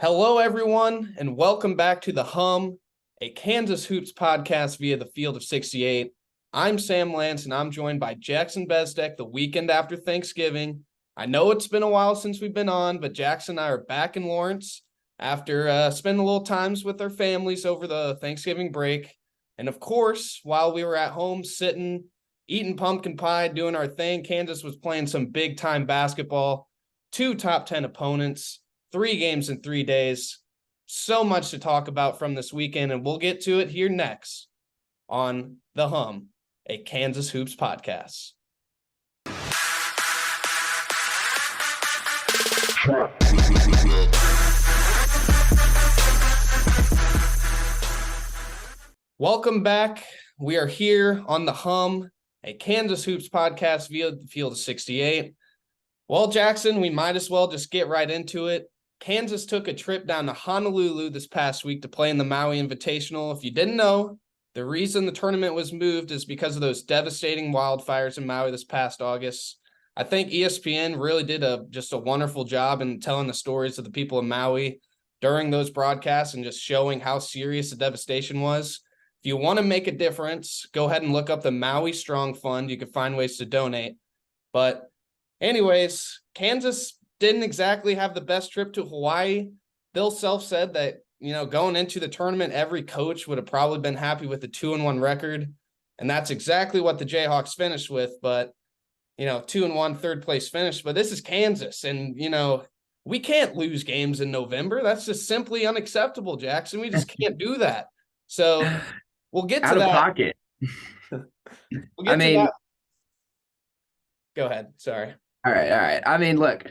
Hello, everyone, and welcome back to The Hum, a Kansas Hoops podcast via the Field of 68. I'm Sam Lance, and I'm joined by Jackson Bezdek the weekend after Thanksgiving. I know it's been a while since we've been on, but Jackson and I are back in Lawrence after spending a little times with our families over the Thanksgiving break. And of course, while we were at home sitting, eating pumpkin pie, doing our thing, Kansas was playing some big-time basketball, 2 top 10 opponents. 3 games in 3 days. So much to talk about from this weekend, and we'll get to it here next on The Hum, a Kansas Hoops podcast. Welcome back. We are here on The Hum, a Kansas Hoops podcast via the Field of 68. Well, Jackson, we might as well just get right into it. Kansas took a trip down to Honolulu this past week to play in the Maui Invitational. If you didn't know, the reason the tournament was moved is because of those devastating wildfires in Maui this past August. I think ESPN really did just a wonderful job in telling the stories of the people of Maui during those broadcasts and just showing how serious the devastation was. If you want to make a difference, go ahead and look up the Maui Strong Fund. You can find ways to donate. But anyways, Kansas didn't exactly have the best trip to Hawaii. Bill Self said that, going into the tournament, every coach would have probably been happy with the 2-1 record. And that's exactly what the Jayhawks finished with. But, 2-1 third place finish. But this is Kansas. And, we can't lose games in November. That's just simply unacceptable, Jackson. We just can't do that. So we'll get to out of that. pocket. We'll get to that. Go ahead. Sorry. All right. I mean, look,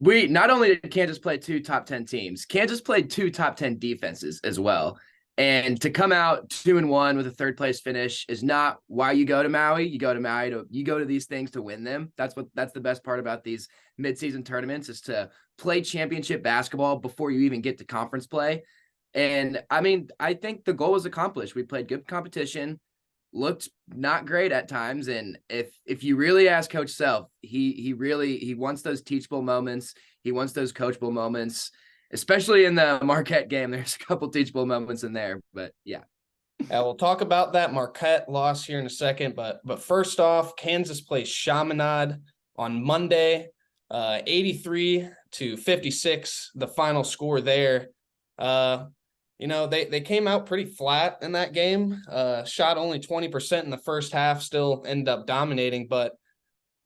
we not only did Kansas play 2 top 10 teams, Kansas played 2 top 10 defenses as well. And to come out 2-1 with a third place finish is not why you go to Maui. You go to Maui you go to these things to win them. That's the best part about these midseason tournaments, is to play championship basketball before you even get to conference play. And I mean, I think the goal was accomplished. We played good competition, looked not great at times, and if you really ask Coach Self, he wants those teachable moments. He wants those coachable moments, especially in the Marquette game. There's a couple teachable moments in there, but yeah. We'll talk about that Marquette loss here in a second, but first off, Kansas plays Chaminade on Monday, 83-56, the final score there. They came out pretty flat in that game, shot only 20% in the first half, still ended up dominating. But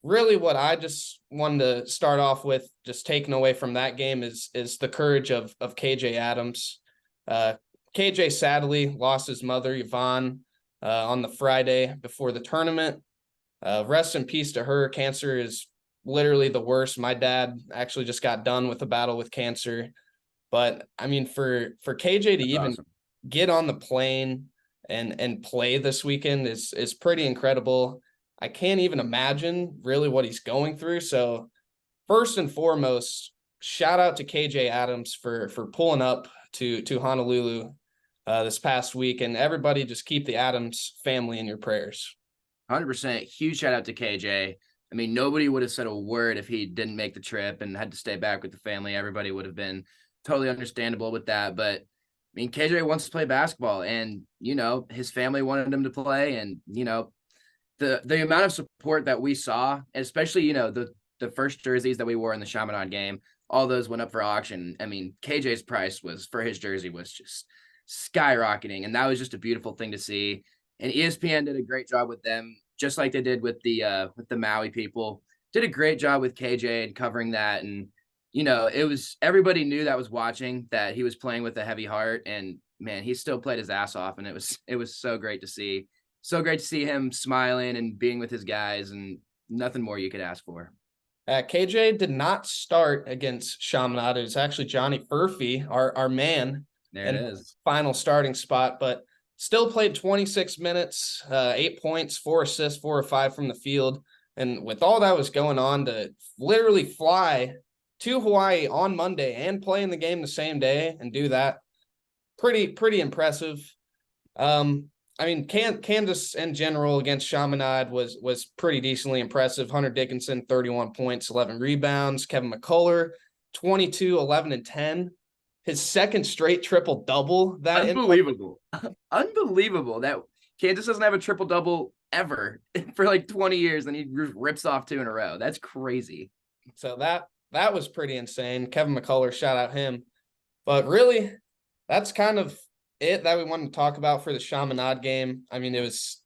really what I just wanted to start off with, just taking away from that game, is the courage of KJ Adams. KJ sadly lost his mother, Yvonne, on the Friday before the tournament. Rest in peace to her. Cancer is literally the worst. My dad actually just got done with a battle with cancer. But I mean, for KJ to even get on the plane and play this weekend is pretty incredible. I can't even imagine really what he's going through. So first and foremost, shout out to KJ Adams for pulling up to Honolulu this past week, and everybody just keep the Adams family in your prayers. 100%. Huge shout out to KJ. I mean, nobody would have said a word if he didn't make the trip and had to stay back with the family. Everybody would have been totally understandable with that. But I mean, KJ wants to play basketball, and, his family wanted him to play. And, the amount of support that we saw, especially, the first jerseys that we wore in the Chaminade game, all those went up for auction. I mean, KJ's price for his jersey was just skyrocketing. And that was just a beautiful thing to see. And ESPN did a great job with them, just like they did with the Maui people. Did a great job with KJ and covering that. And, it was, everybody knew that was watching that he was playing with a heavy heart, and man, he still played his ass off. And it was so great to see. So great to see him smiling and being with his guys, and nothing more you could ask for. KJ did not start against Chaminade. It was actually Johnny Furphy, our man. There it is. Final starting spot, but still played 26 minutes, 8 points, 4 assists, 4 or 5 from the field. And with all that was going on, to literally fly to Hawaii on Monday and play in the game the same day and do that, pretty impressive. I mean, Kansas in general against Chaminade was pretty decently impressive. Hunter Dickinson, 31 points, 11 rebounds. Kevin McCullough, 22, 11, and 10. his second straight triple double. Unbelievable. Unbelievable that Kansas doesn't have a triple double ever for like 20 years, and he rips off 2 in a row. That's crazy. So that was pretty insane. Kevin McCullough, shout out him. But really, that's kind of it that we wanted to talk about for the Chaminade game. I mean, it was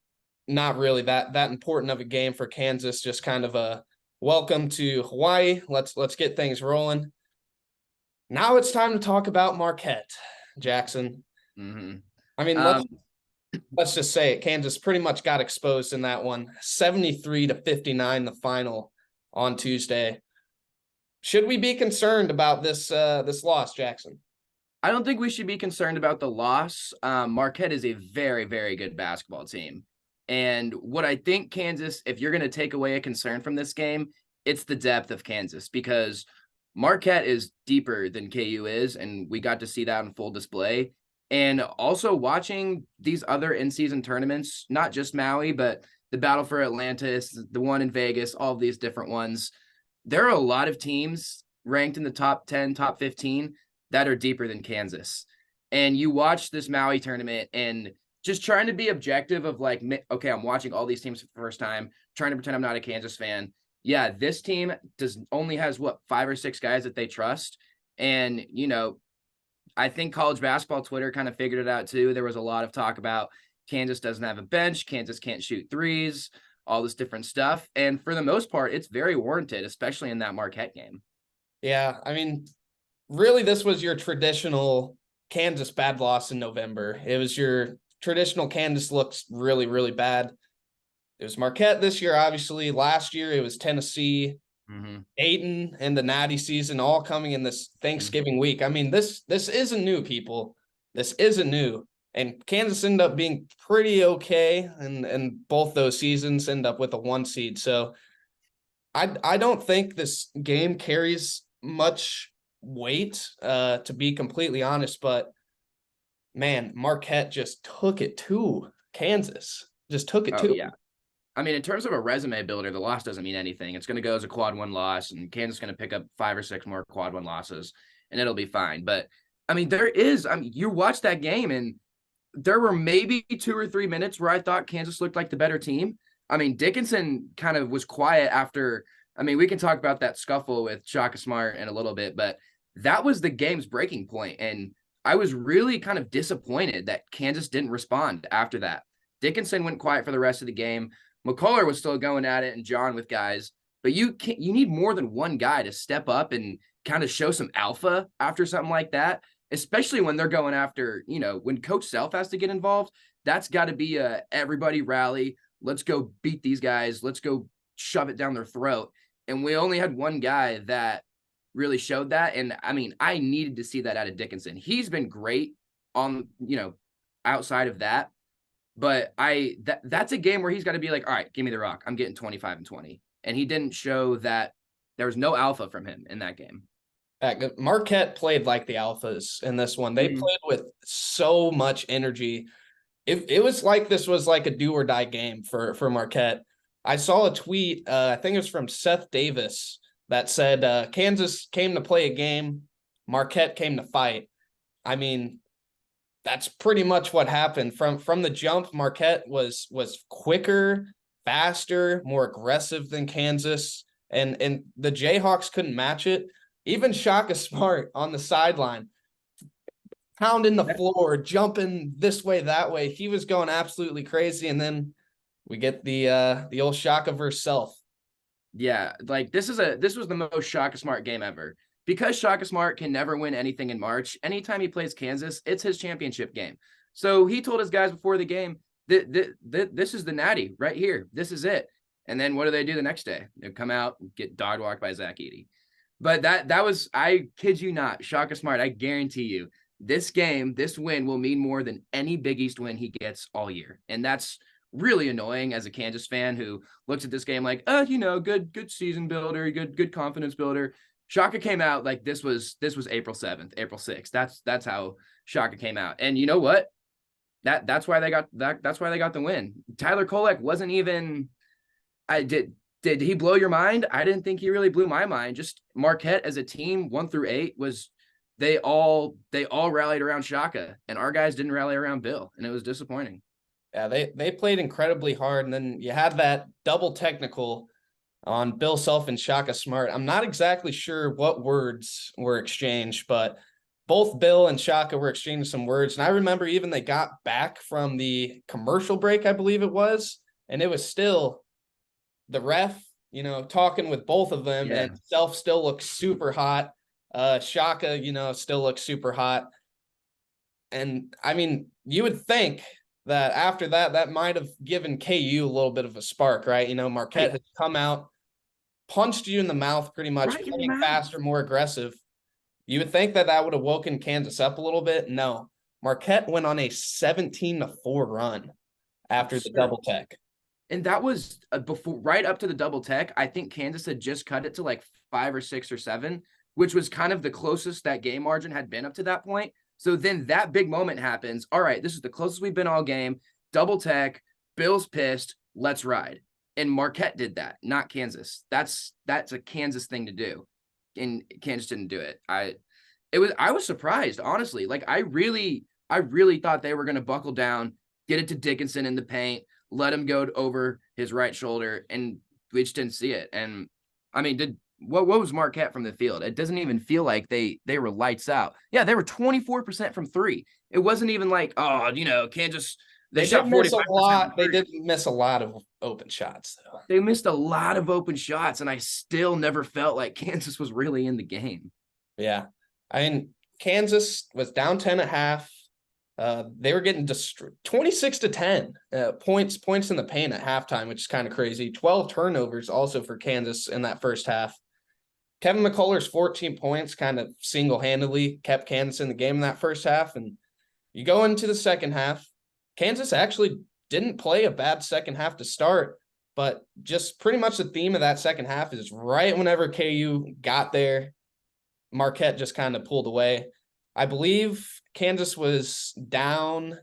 not really that important of a game for Kansas, just kind of a welcome to Hawaii. Let's get things rolling. Now it's time to talk about Marquette, Jackson. Mm-hmm. I mean, let's just say it. Kansas pretty much got exposed in that one, 73-59, the final on Tuesday. Should we be concerned about this loss, Jackson? I don't think we should be concerned about the loss. Marquette is a very, very good basketball team. And what I think Kansas, if you're going to take away a concern from this game, it's the depth of Kansas, because Marquette is deeper than KU is, and we got to see that on full display. And also watching these other in-season tournaments, not just Maui, but the Battle for Atlantis, the one in Vegas, all of these different ones, there are a lot of teams ranked in the top 10, top 15 that are deeper than Kansas. And you watch this Maui tournament and just trying to be objective of like, okay, I'm watching all these teams for the first time, trying to pretend I'm not a Kansas fan. Yeah, this team only has 5 or 6 guys that they trust. And, I think college basketball Twitter kind of figured it out too. There was a lot of talk about Kansas doesn't have a bench, Kansas can't shoot threes, all this different stuff. And for the most part, it's very warranted, especially in that Marquette game. Yeah, I mean, really, this was your traditional Kansas bad loss in November. It was your traditional Kansas looks really, really bad. It was Marquette this year, obviously. Last year, it was Tennessee, Dayton, and the Natty season all coming in this Thanksgiving week. I mean, this isn't new, people. This isn't new. And Kansas ended up being pretty okay, and both those seasons end up with a 1 seed. So I don't think this game carries much weight, to be completely honest. But, man, Marquette just took it to Kansas. Just took it to yeah. I mean, in terms of a resume builder, the loss doesn't mean anything. It's going to go as a quad 1 loss, and Kansas is going to pick up 5 or 6 more quad 1 losses, and it'll be fine. But, I mean, you watch that game, and there were maybe 2 or 3 minutes where I thought Kansas looked like the better team. I mean, Dickinson kind of was quiet after. I mean, we can talk about that scuffle with Shaka Smart in a little bit, but that was the game's breaking point. And I was really kind of disappointed that Kansas didn't respond after that. Dickinson went quiet for the rest of the game. McCullough was still going at it, and John with guys, but you need more than one guy to step up and kind of show some alpha after something like that, especially when they're going after, when Coach Self has to get involved. That's got to be everybody rally. Let's go beat these guys. Let's go shove it down their throat. And we only had one guy that really showed that. And I mean, I needed to see that out of Dickinson. He's been great on, outside of that. But that's a game where he's got to be like, all right, give me the rock. I'm getting 25 and 20. And he didn't show that. There was no alpha from him in that game. Marquette played like the alphas in this one. They played with so much energy. It was like this was like a do or die game for Marquette. I saw a tweet, I think it was from Seth Davis, that said Kansas came to play a game, Marquette came to fight. I mean, that's pretty much what happened. From the jump, Marquette was quicker, faster, more aggressive than Kansas, and the Jayhawks couldn't match it. Even Shaka Smart on the sideline, pounding the floor, jumping this way, that way. He was going absolutely crazy, and then we get the old Shaka versus Self. Yeah, like this was the most Shaka Smart game ever. Because Shaka Smart can never win anything in March, anytime he plays Kansas, it's his championship game. So he told his guys before the game, this is the natty right here. This is it. And then what do they do the next day? They come out and get dog walked by Zach Edey. But that was, I kid you not, Shaka Smart, I guarantee you, this game, this win will mean more than any Big East win he gets all year. And that's really annoying as a Kansas fan who looks at this game like, good season builder, good confidence builder. Shaka came out like this was April 7th, April 6th. That's how Shaka came out. And you know what? That's why they got the win. Tyler Kolek wasn't even did he blow your mind? I didn't think he really blew my mind. Just Marquette as a team, 1 through 8 was they all rallied around Shaka, and our guys didn't rally around Bill, and it was disappointing. Yeah, they played incredibly hard, and then you had that double technical on Bill Self and Shaka Smart. I'm not exactly sure what words were exchanged, but both Bill and Shaka were exchanging some words. And I remember even they got back from the commercial break, I believe it was, and it was still the ref, talking with both of them, Yeah. and Self still looks super hot. Shaka, still looks super hot. And I mean, you would think that after that might have given KU a little bit of a spark, right? Marquette has come out, punched you in the mouth pretty much, Right in the playing mouth. faster, more aggressive. You would think that would have woken Kansas up a little bit. No, Marquette went on a 17-4 run after the double tech. And that was before, right up to the double tech. I think Kansas had just cut it to like 5 or 6 or 7, which was kind of the closest that game margin had been up to that point. So then that big moment happens. All right, this is the closest we've been all game. Double tech, Bill's pissed, let's ride. And Marquette did that, not Kansas. That's a Kansas thing to do. And Kansas didn't do it. I was surprised, honestly. Like I really thought they were going to buckle down, get it to Dickinson in the paint, let him go over his right shoulder, and we just didn't see it. And I mean, what was Marquette from the field? It doesn't even feel like they were lights out. Yeah, they were 24% from 3. It wasn't even like, Kansas, they shot 45%. They did miss a lot of open shots, though. They missed a lot of open shots, and I still never felt like Kansas was really in the game. Yeah. I mean, Kansas was down 10 at half. They were getting 26-10 points in the paint at halftime, which is kind of crazy. 12 turnovers also for Kansas in that first half. Kevin McCullough's 14 points kind of single-handedly kept Kansas in the game in that first half. And you go into the second half, Kansas actually didn't play a bad second half to start, but just pretty much the theme of that second half is right whenever KU got there, Marquette just kind of pulled away. I believe Kansas was down.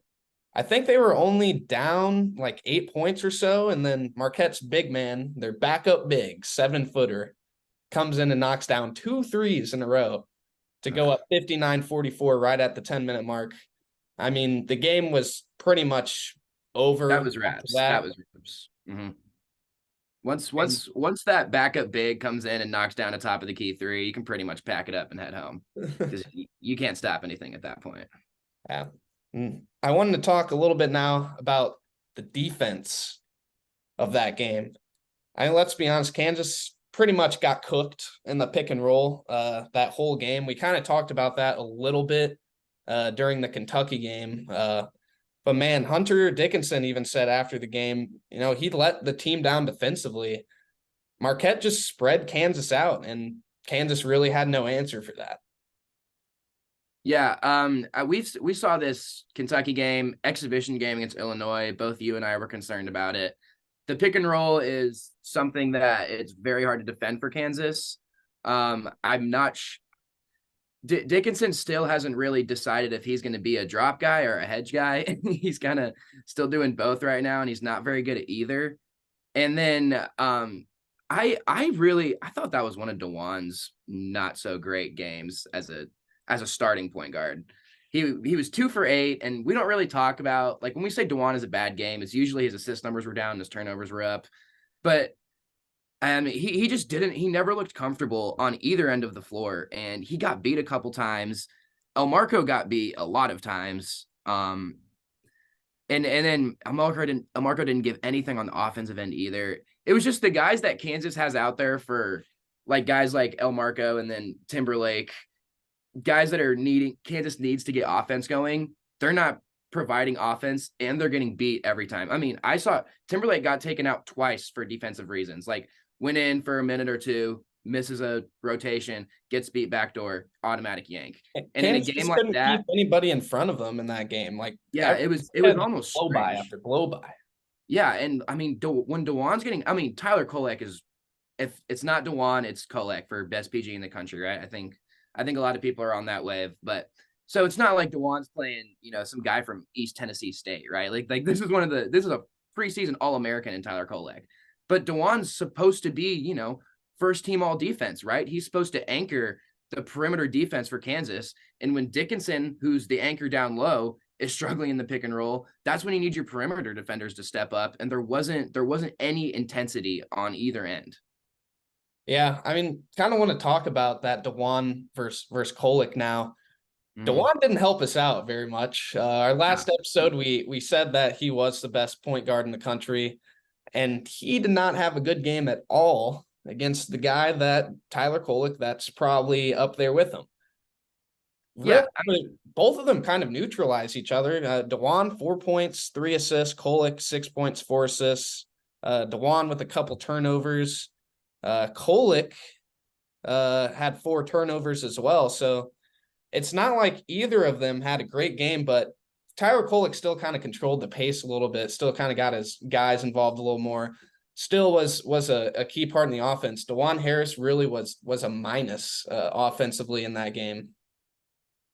I think they were only down like 8 points or so. And then Marquette's big man, their backup big 7-footer, comes in and knocks down 2 threes in a row to go up 59-44 right at the 10-minute mark. I mean, the game was pretty much over. That was wraps. That was wraps. Mm-hmm. Once that backup big comes in and knocks down a top of the key 3, you can pretty much pack it up and head home because you can't stop anything at that point. Yeah. I wanted to talk a little bit now about the defense of that game. Let's be honest, Kansas pretty much got cooked in the pick and roll that whole game. We kind of talked about that a little bit during the Kentucky game. But man, Hunter Dickinson even said after the game, he let the team down defensively. Marquette just spread Kansas out, and Kansas really had no answer for that. Yeah, we saw this Kentucky game, exhibition game against Illinois. Both you and I were concerned about it. The pick and roll is something that it's very hard to defend for Kansas. I'm not Dickinson still hasn't really decided if he's going to be a drop guy or a hedge guy. He's kind of still doing both right now, and he's not very good at either. And then I thought that was one of DeJuan's not so great games as a starting point guard. He was 2 for 8, and we don't really talk about, like, when we say DeJuan is a bad game, it's usually his assist numbers were down and his turnovers were up. But he just didn't. He never looked comfortable on either end of the floor, and he got beat a couple times. Elmarko got beat a lot of times. And then Elmarko didn't give anything on the offensive end either. It was just the guys that Kansas has out there for, like, guys like Elmarko and then Timberlake, guys that are Kansas needs to get offense going. They're not providing offense, and they're getting beat every time. I mean, I saw Timberlake got taken out twice for defensive reasons. Like, went in for a minute or two, misses a rotation, gets beat backdoor, automatic yank. And Kansas in a game like that, keep anybody in front of them in that game. Like, yeah, it was almost blow by after blow by. Yeah, and I mean, when DeJuan's getting, Tyler Kolek is, if it's not DeJuan, it's Kolek for best PG in the country, right? I think a lot of people are on that wave, but so it's not like DeJuan's playing, some guy from East Tennessee State, right? Like this is a preseason All-American in Tyler Kolek. But DeJuan's supposed to be, first team all defense, right? He's supposed to anchor the perimeter defense for Kansas. And when Dickinson, who's the anchor down low, is struggling in the pick and roll, that's when you need your perimeter defenders to step up. And there wasn't any intensity on either end. Yeah, I mean, kind of want to talk about that Dewan versus Kolek now. Dewan didn't help us out very much. Our last episode, we said that he was the best point guard in the country, and he did not have a good game at all against the guy that Tyler Kolek that's probably up there with him. Yeah, Really, both of them kind of neutralize each other. Dewan 4 points, 3 assists. Kolek 6 points, 4 assists. Dewan with a couple turnovers. Kolek had 4 turnovers as well. So it's not like either of them had a great game, but Tyler Kolek still kind of controlled the pace a little bit, still kind of got his guys involved a little more, still was a key part in the offense. DeJuan Harris really was a minus offensively in that game.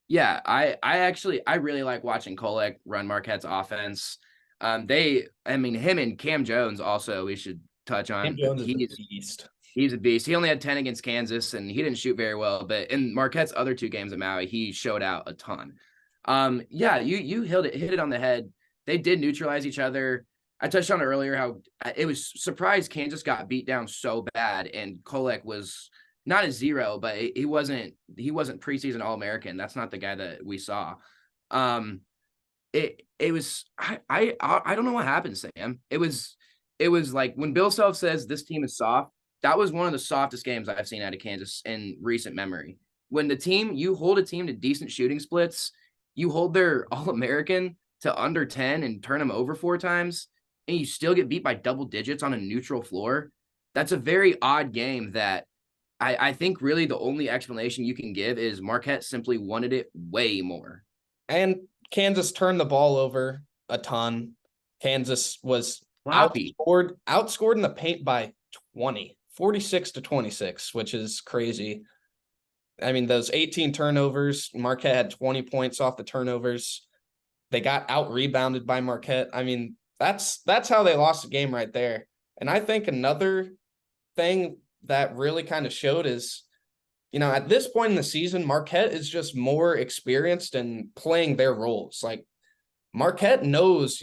Yeah, I really like watching Kolek run Marquette's offense. Him and Cam Jones also we should touch on. Cam Jones is a beast. He's a beast. He only had 10 against Kansas, and he didn't shoot very well. But in Marquette's other 2 games at Maui, he showed out a ton. Yeah, you hit it on the head. They did neutralize each other. I touched on it earlier how it was surprised Kansas got beat down so bad, and Kolek was not a 0, but he wasn't preseason All-American. That's not the guy that we saw. It was I don't know what happened, Sam. It was like when Bill Self says this team is soft. That was one of the softest games I've seen out of Kansas in recent memory. When you hold a team to decent shooting splits, you hold their All-American to under 10 and turn them over 4 times, and you still get beat by double digits on a neutral floor. That's a very odd game that I think really the only explanation you can give is Marquette simply wanted it way more. And Kansas turned the ball over a ton. Kansas was outscored in the paint by 20. 46-26, which is crazy. I mean, those 18 turnovers, Marquette had 20 points off the turnovers. They got out-rebounded by Marquette. I mean, that's how they lost the game right there. And I think another thing that really kind of showed is, at this point in the season, Marquette is just more experienced in playing their roles. Like, Marquette knows,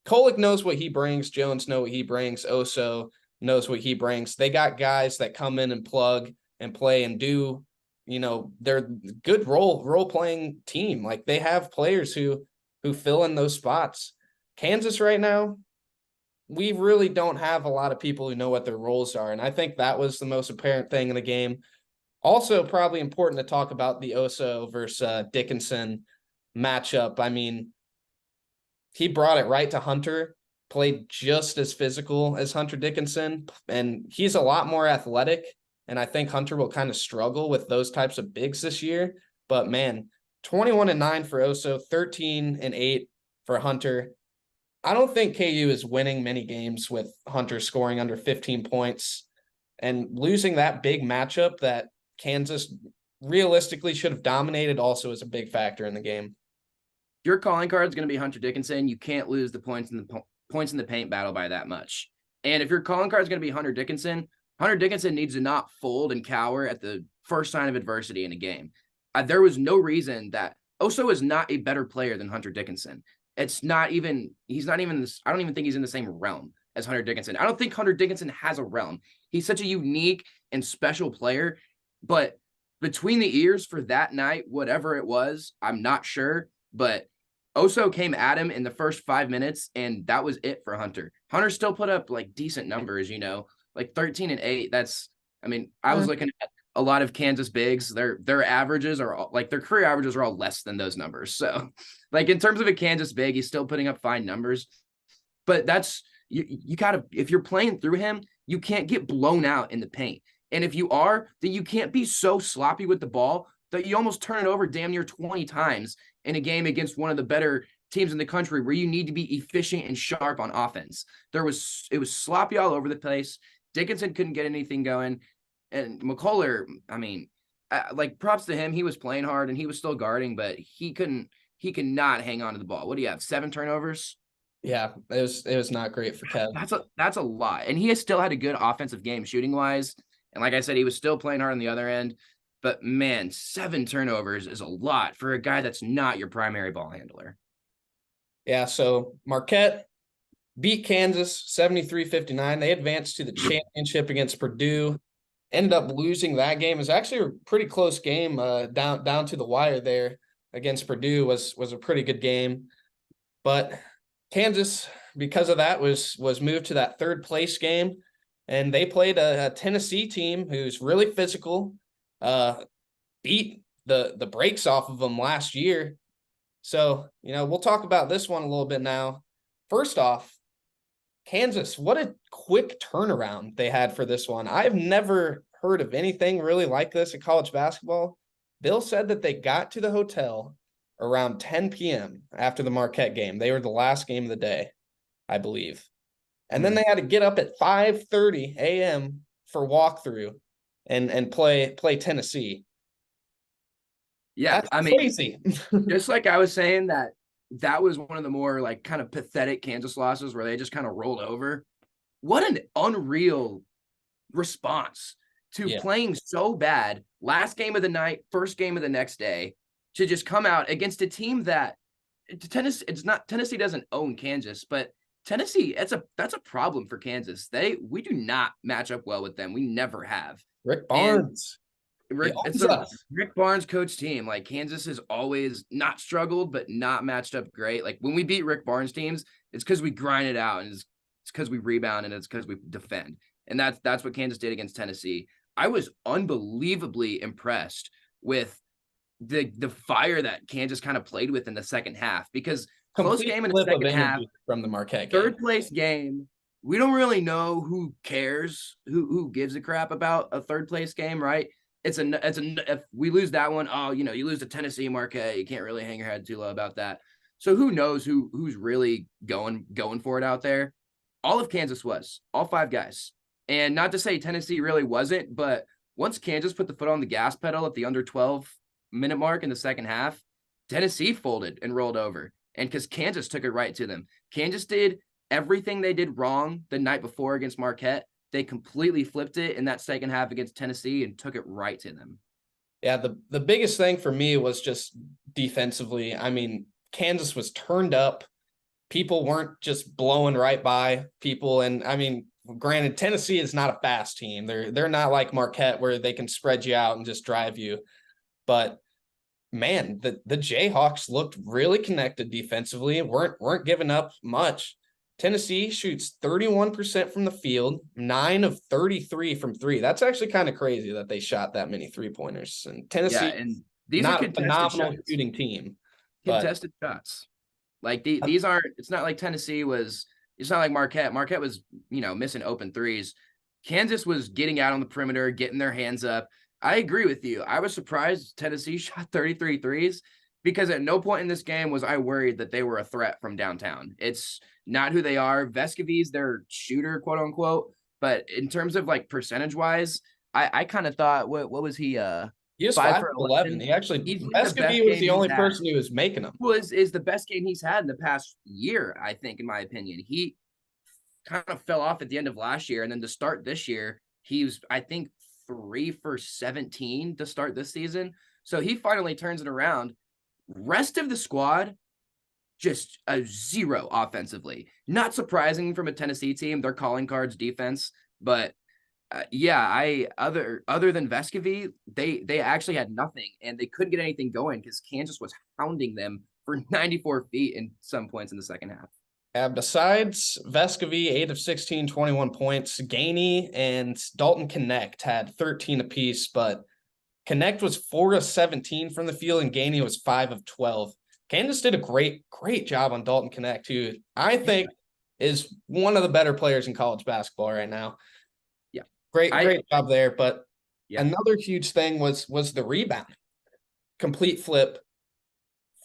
Kolek knows what he brings. Jones knows what he brings. Oso knows what he brings. They got guys that come in and plug and play and do, they're good role playing team. Like they have players who fill in those spots. Kansas right now, we really don't have a lot of people who know what their roles are. And I think that was the most apparent thing in the game. Also, probably important to talk about the Oso versus Dickinson matchup. I mean, he brought it right to Hunter, played just as physical as Hunter Dickinson, and he's a lot more athletic. And I think Hunter will kind of struggle with those types of bigs this year. But man, 21-9 for Oso, 13-8 for Hunter. I don't think KU is winning many games with Hunter scoring under 15 points and losing that big matchup that Kansas realistically should have dominated also is a big factor in the game. Your calling card is going to be Hunter Dickinson. You can't lose the points in the paint battle by that much. And if your calling card is going to be Hunter Dickinson needs to not fold and cower at the first sign of adversity in a game. There was no reason that Oso is not a better player than Hunter Dickinson. I don't even think he's in the same realm as Hunter Dickinson. I don't think Hunter Dickinson has a realm. He's such a unique and special player, but between the ears for that night, whatever it was, I'm not sure, but Oso came at him in the first 5 minutes, and that was it for Hunter. Hunter still put up like decent numbers, like 13-8. I was looking at a lot of Kansas bigs. Their averages are like their career averages are all less than those numbers. So, like in terms of a Kansas big, he's still putting up fine numbers. But that's you gotta, if you're playing through him, you can't get blown out in the paint. And if you are, then you can't be so sloppy with the ball that you almost turn it over damn near 20 times in a game against one of the better teams in the country where you need to be efficient and sharp on offense. It was sloppy all over the place. Dickinson couldn't get anything going. And McCullough, props to him. He was playing hard and he was still guarding, but he could not hang on to the ball. What do you have? 7 turnovers? Yeah, it was not great for Kev. That's a lot. And he has still had a good offensive game shooting wise. And like I said, he was still playing hard on the other end. but man, 7 turnovers is a lot for a guy that's not your primary ball handler. Yeah, so Marquette beat Kansas 73-59. They advanced to the championship against Purdue. Ended up losing that game. It was actually a pretty close game, down to the wire there against Purdue. Was a pretty good game. But Kansas, because of that, was moved to that third place game. And they played a Tennessee team who's really physical, beat the brakes off of them last year. So, we'll talk about this one a little bit now. First off, Kansas, what a quick turnaround they had for this one. I've never heard of anything really like this in college basketball. Bill said that they got to the hotel around 10 p.m. after the Marquette game. They were the last game of the day, I believe. And then they had to get up at 5:30 a.m. for walkthrough and play Tennessee. That's crazy. Just like I was saying that was one of the more like kind of pathetic Kansas losses where they just kind of rolled over. What an unreal response to playing so bad last game of the night, first game of the next day, to just come out against a team that Tennessee doesn't own Kansas, but Tennessee, that's a problem for Kansas. We do not match up well with them. We never have. Rick Barnes. It's a Rick Barnes coach team. Like Kansas has always not struggled, but not matched up great. Like when we beat Rick Barnes teams, it's because we grind it out, and it's because we rebound, and it's because we defend. And that's what Kansas did against Tennessee. I was unbelievably impressed with the fire that Kansas kind of played with in the second half, because close game in the second half from the Marquette game. Third place game. We don't really know who cares, who gives a crap about a third place game, right? If we lose that one, you lose to Tennessee, Marquette, you can't really hang your head too low about that. So who knows who's really going for it out there? All of Kansas was, all 5 guys. And not to say Tennessee really wasn't, but once Kansas put the foot on the gas pedal at the under 12-minute mark in the second half, Tennessee folded and rolled over. And because Kansas took it right to them. Kansas did everything they did wrong the night before against Marquette. They completely flipped it in that second half against Tennessee and took it right to them. Yeah, the biggest thing for me was just defensively. I mean, Kansas was turned up. People weren't just blowing right by people. And I mean, granted, Tennessee is not a fast team. They're not like Marquette where they can spread you out and just drive you. But man, the Jayhawks looked really connected defensively, weren't giving up much. Tennessee shoots 31% from the field, 9 of 33 from 3. That's actually kind of crazy that they shot that many 3-pointers. And Tennessee, and these not are a phenomenal shooting team. Contested shots. Like these aren't. It's not like Tennessee was. It's not like Marquette. Marquette was, missing open threes. Kansas was getting out on the perimeter, getting their hands up. I agree with you. I was surprised Tennessee shot 33 threes, because at no point in this game was I worried that they were a threat from downtown. It's not who they are. Vescovi's their shooter, quote unquote. But in terms of like percentage wise, I kind of thought, what was he? He was 5 for 11. He actually, Vescovi was the only person who was making them. Is the best game he's had in the past year, I think, in my opinion. He kind of fell off at the end of last year, and then to start this year, he was, I think, 3 for 17 to start this season. So he finally turns it around. Rest of the squad, just a 0 offensively. Not surprising from a Tennessee team. They're calling cards defense, but other than Vescovi, they actually had nothing, and they couldn't get anything going because Kansas was hounding them for 94 feet in some points in the second half. Besides Vescovi, 8 of 16, 21 points. Gainey and Dalton Connect had 13 apiece, but Connect was 4 of 17 from the field, and Gainey was 5 of 12. Kansas did a great job on Dalton Connect, who I think is one of the better players in college basketball right now. Yeah. Great job there. But another huge thing was the rebound. Complete flip.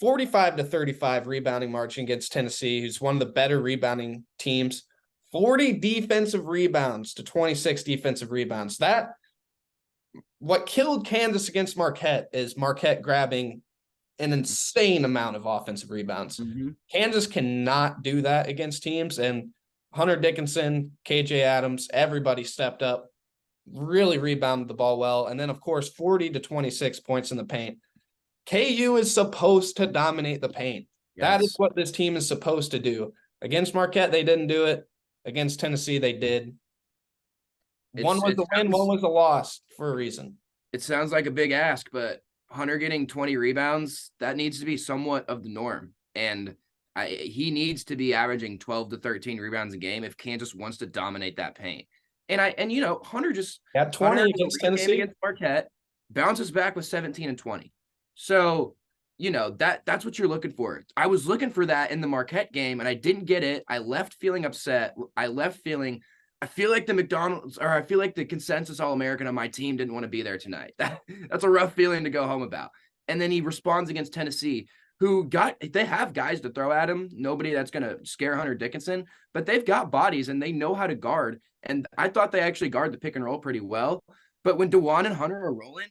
45-35 rebounding margin against Tennessee, who's one of the better rebounding teams. 40 defensive rebounds to 26 defensive rebounds. What killed Kansas against Marquette is Marquette grabbing an insane amount of offensive rebounds. Mm-hmm. Kansas cannot do that against teams, and Hunter Dickinson, KJ Adams, everybody stepped up, really rebounded the ball well. And then, of course, 40 to 26 points in the paint. KU is supposed to dominate the paint. That is Yes. what this team is supposed to do. Against Marquette, they didn't do it. Against Tennessee, they did. One was It a win, one sounds was a loss for a reason. it sounds like a big ask, but Hunter getting 20 rebounds, that needs to be somewhat of the norm. And he needs to be averaging 12 to 13 rebounds a game if Kansas wants to dominate that paint. And you know, Hunter Got Hunter 20 has a against great game Tennessee. against Marquette, bounces back with 17 and 20. So, you know, that's what you're looking for. I was looking for that in the Marquette game and I didn't get it. I left feeling upset. I feel like I feel like the consensus All-American on my team didn't want to be there tonight. That's a rough feeling to go home about. And then he responds against Tennessee, they have guys to throw at him. Nobody that's going to scare Hunter Dickinson, but they've got bodies and they know how to guard. And I thought they actually guard the pick and roll pretty well. But when DeJuan and Hunter are rolling,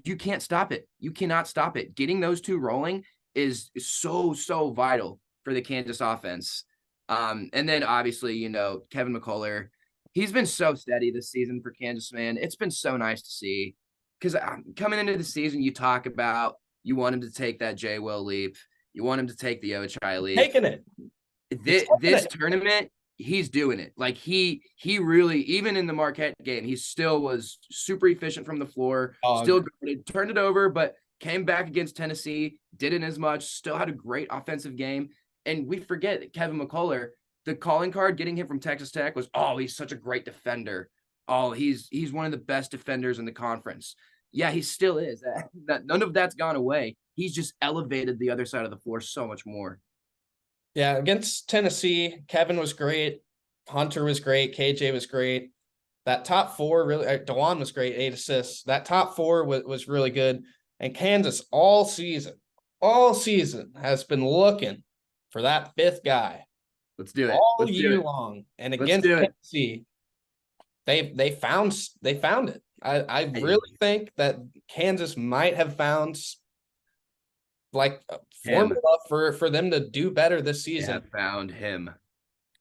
you can't stop it. You cannot stop it. Getting those two rolling is so vital for the Kansas offense. And then obviously, you know, Kevin McCullough, he's been so steady this season for Kansas, man. It's been so nice to see because coming into the season, you want him to take that J. Will leap. You want him to take the Ochai leap. Taking it. This tournament, he's doing it. Like he really, even in the Marquette game, he still was super efficient from the floor, still turned it over, but came back against Tennessee, didn't as much, still had a great offensive game. And we forget that Kevin McCullough, the calling card getting him from Texas Tech was, oh, he's such a great defender. Oh, he's one of the best defenders in the conference. Yeah, he still is. None of that's gone away. He's just elevated the other side of the floor so much more. Yeah, against Tennessee, Kevin was great. Hunter was great. KJ was great. That top four really, DeJuan was great, 8 assists. That top four was really good. And Kansas all season has been looking for that fifth guy. Let's do it. All year long. And against Tennessee, they found it. I really think that Kansas might have found like a formula for them to do better this season. Have found him.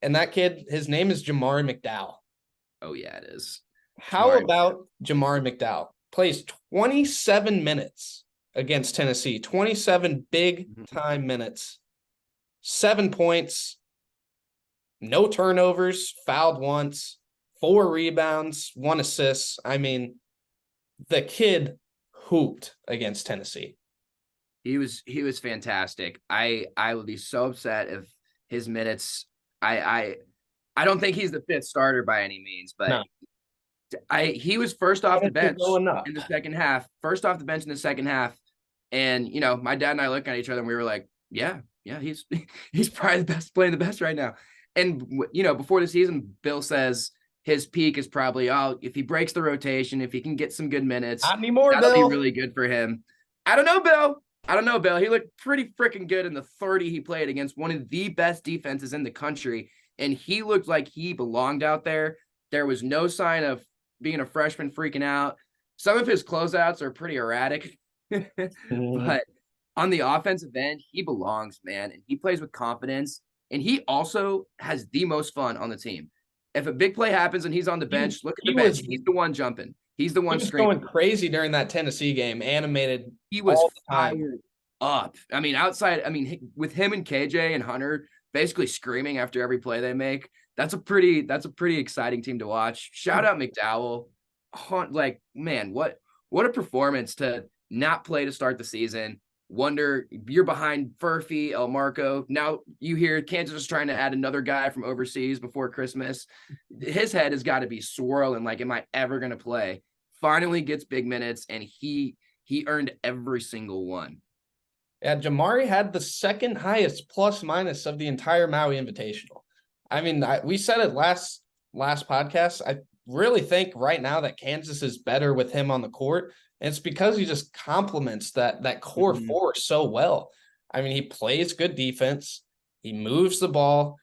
And that kid, his name is Jamari McDowell. Oh, yeah, it is. How about Jamari McDowell? Plays 27 minutes against Tennessee, 27 big-time minutes, 7 points, no turnovers, fouled once, 4 rebounds, 1 assist. I mean, the kid hooped against Tennessee. He was fantastic. I would be so upset if his minutes. I don't think he's the fifth starter by any means, but no. He was first off the bench in the second half. First off the bench in the second half, and you know, my dad and I looked at each other and we were like, yeah, he's probably the best, playing the best right now. And you know, before the season, Bill says his peak is probably if he breaks the rotation, if he can get some good minutes, not anymore, that'll Bill. be really good for him. I don't know, Bill. He looked pretty freaking good in the 30 he played against one of the best defenses in the country. And he looked like he belonged out there. There was no sign of being a freshman freaking out. Some of his closeouts are pretty erratic. But on the offensive end, he belongs, man. And he plays with confidence. And he also has the most fun on the team. If a big play happens and he's on the bench, look at the bench. He's the one jumping. He's the one screaming. Going crazy during that Tennessee game, animated. He was fired up. I mean, with him and KJ and Hunter basically screaming after every play they make, that's a pretty exciting team to watch. Shout out McDowell. Like, man, what a performance to not play to start the season. Wonder you're behind Furphy, El Marco. Now you hear Kansas is trying to add another guy from overseas before Christmas. His head has got to be swirling like, am I ever going to play? Finally gets big minutes, and he earned every single one. Yeah, Jamari had the second highest plus minus of the entire Maui Invitational. I mean, we said it last podcast. I really think right now that Kansas is better with him on the court. And it's because he just complements that core four so well. I mean, he plays good defense. He moves the ball.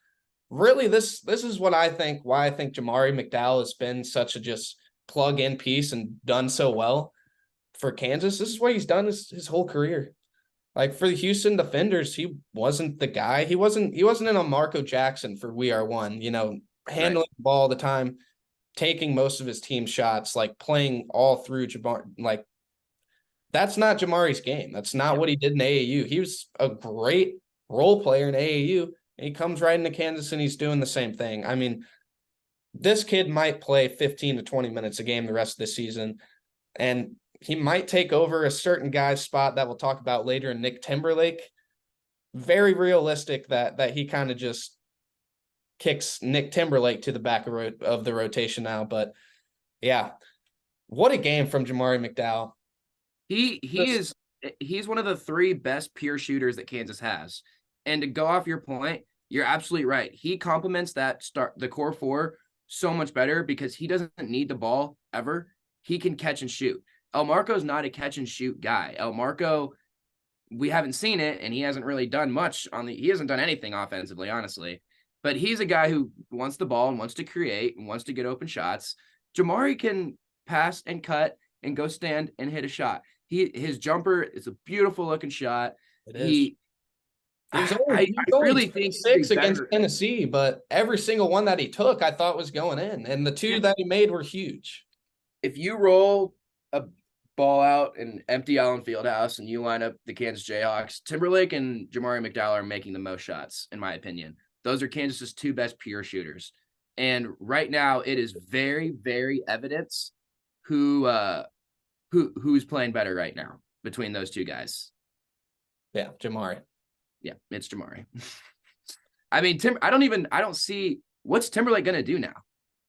Really, this is what I think, why I think Jamari McDowell has been such a just plug-in piece and done so well for Kansas. This is what he's done his whole career. Like for the Houston Defenders, he wasn't the guy. He wasn't in a Marco Jackson for We Are One, you know, handling the ball all the time. taking most of his team shots, like playing all through Jamar. Like, that's not Jamari's game. That's not what he did in AAU. He was a great role player in AAU. And he comes right into Kansas and he's doing the same thing. I mean, this kid might play 15 to 20 minutes a game the rest of the season, and he might take over a certain guy's spot that we'll talk about later in Nick Timberlake. Very realistic that he kind of just kicks Nick Timberlake to the back of the rotation now. But yeah, what a game from Jamari McDowell. He's one of the 3 best pure shooters that Kansas has. And to go off your point, you're absolutely right. He complements the core 4 so much better because he doesn't need the ball ever. He can catch and shoot. El Marco's not a catch and shoot guy. El Marco, we haven't seen it, and he hasn't really done much he hasn't done anything offensively, honestly. But he's a guy who wants the ball and wants to create and wants to get open shots. Jamari can pass and cut and go stand and hit a shot. His jumper is a beautiful looking shot. It is. I really think 6 against Tennessee, but every single one that he took, I thought was going in, and the 2 that he made were huge. If you roll a ball out in empty Allen Fieldhouse and you line up the Kansas Jayhawks, Timberlake and Jamari McDowell are making the most shots, in my opinion. Those are Kansas's 2 best pure shooters, and right now it is very, very evident who's playing better right now between those 2 guys. Yeah, Jamari. Yeah, it's Jamari. I mean, I don't see what's Timberlake going to do now.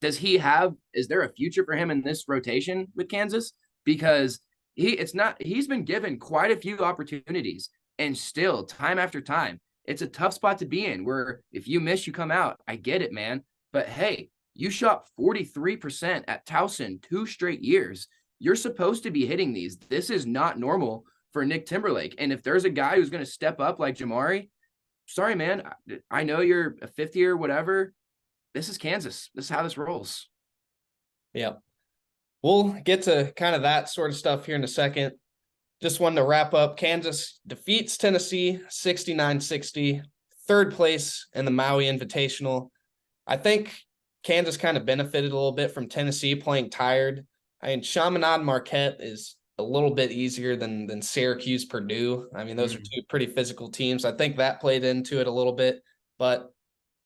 Is there a future for him in this rotation with Kansas? Because he's been given quite a few opportunities, and still time after time, it's a tough spot to be in where if you miss, you come out. I get it, man. But hey, you shot 43% at Towson 2 straight years. You're supposed to be hitting these. This is not normal for Nick Timberlake. And if there's a guy who's going to step up like Jamari, sorry, man, I know you're a 5th year, whatever. This is Kansas. This is how this rolls. Yeah. We'll get to kind of that sort of stuff here in a second. Just wanted to wrap up. Kansas defeats Tennessee 69-60, 3rd place in the Maui Invitational. I think Kansas kind of benefited a little bit from Tennessee playing tired. I mean, Chaminade Marquette is a little bit easier than Syracuse, Purdue. I mean, those are 2 pretty physical teams. I think that played into it a little bit, but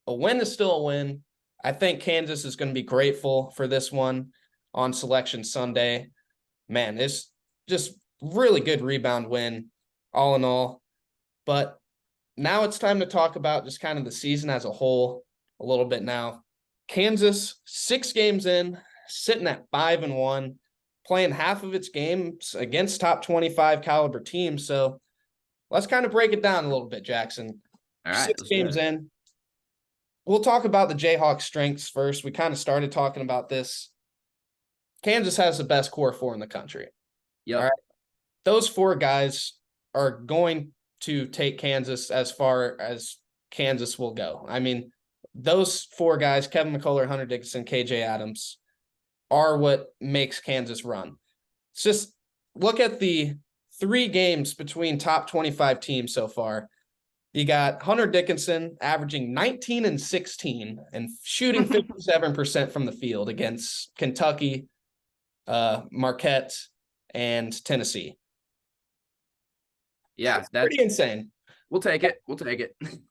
a win is still a win. I think Kansas is going to be grateful for this one on Selection Sunday. Man, it's just really good rebound win all in all. But now it's time to talk about just kind of the season as a whole a little bit now. Kansas, 6 games in, sitting at 5-1. Playing half of its games against top 25 caliber teams. So let's kind of break it down a little bit, Jackson. All right, 6 games in. We'll talk about the Jayhawks' strengths first. We kind of started talking about this. Kansas has the best core 4 in the country. Yep. All right. Those 4 guys are going to take Kansas as far as Kansas will go. I mean, those 4 guys, Kevin McCullough, Hunter Dickinson, KJ Adams, are what makes Kansas run. It's just look at the 3 games between top 25 teams so far. You got Hunter Dickinson averaging 19 and 16 and shooting 57% from the field against Kentucky, Marquette, and Tennessee. Yeah, that's pretty insane. We'll take it.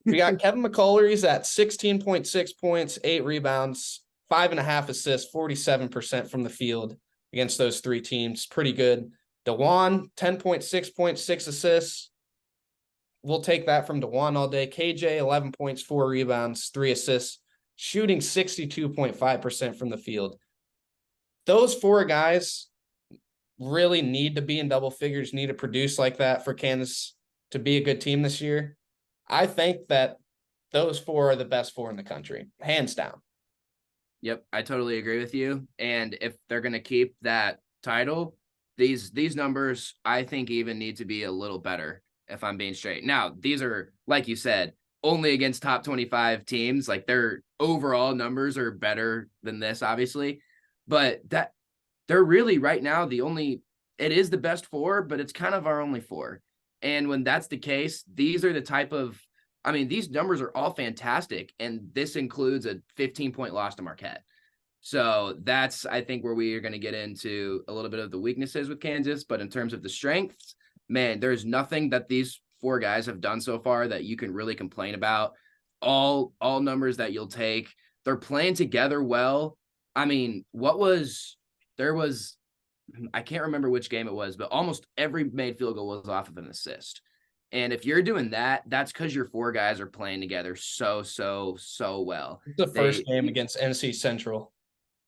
We got Kevin McCullough. He's at 16.6 points, 8 rebounds, 5.5 assists, 47% from the field against those 3 teams. Pretty good. DeJuan, 10.6 points, 6 assists. We'll take that from DeJuan all day. KJ, 11 points, 4 rebounds, 3 assists, shooting 62.5% from the field. Those 4 guys really need to be in double figures, need to produce like that for Kansas to be a good team this year. I think that those 4 are the best 4 in the country, hands down. Yep, I totally agree with you. And if they're going to keep that title, these numbers, I think, even need to be a little better, if I'm being straight. Now, these are, like you said, only against top 25 teams. Like, their overall numbers are better than this, obviously. But that they're really right now it is the best 4, but it's kind of our only 4. And when that's the case, these are the type of, these numbers are all fantastic. And this includes a 15-point loss to Marquette. So that's, I think, where we are going to get into a little bit of the weaknesses with Kansas. But in terms of the strengths, man, there's nothing that these four guys have done so far that you can really complain about. All numbers that you'll take. They're playing together well. I mean, I can't remember which game it was, but almost every made field goal was off of an assist. And if you're doing that, that's because your four guys are playing together so well. The first game against NC Central.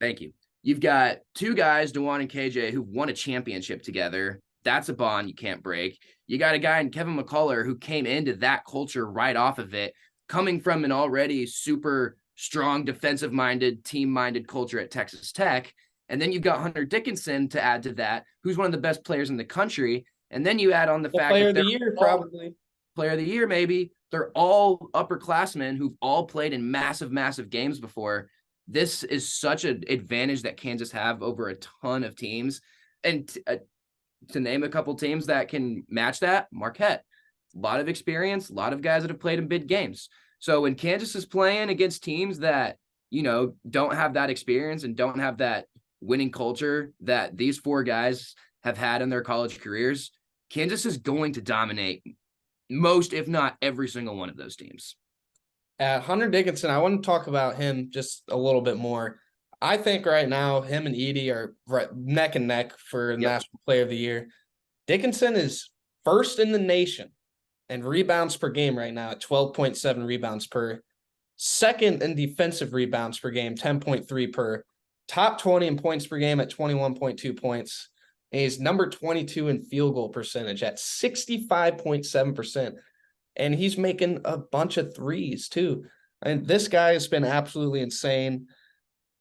Thank you. You've got two guys, Dewan and KJ, who won a championship together. That's a bond you can't break. You got a guy in Kevin McCullough who came into that culture right off of it, coming from an already super strong defensive-minded, team-minded culture at Texas Tech. And then you've got Hunter Dickinson to add to that, who's one of the best players in the country. And then you add on the fact player that of the year, probably. Player of the year, maybe. They're all upperclassmen who've all played in massive games before. This is such an advantage that Kansas have over a ton of teams. And to name a couple teams that can match that, Marquette. A lot of experience, a lot of guys that have played in big games. So when Kansas is playing against teams that, don't have that experience and don't have that winning culture that these four guys have had in their college careers, Kansas is going to dominate most, if not every single one of those teams. Hunter Dickinson, I want to talk about him just a little bit more. I think right now him and Edey are neck and neck for National Player of the Year. Dickinson is first in the nation in rebounds per game right now at 12.7 rebounds per. Second in defensive rebounds per game, 10.3 per. Top 20 in points per game at 21.2 points. And he's number 22 in field goal percentage at 65.7%. And he's making a bunch of threes too. And this guy has been absolutely insane.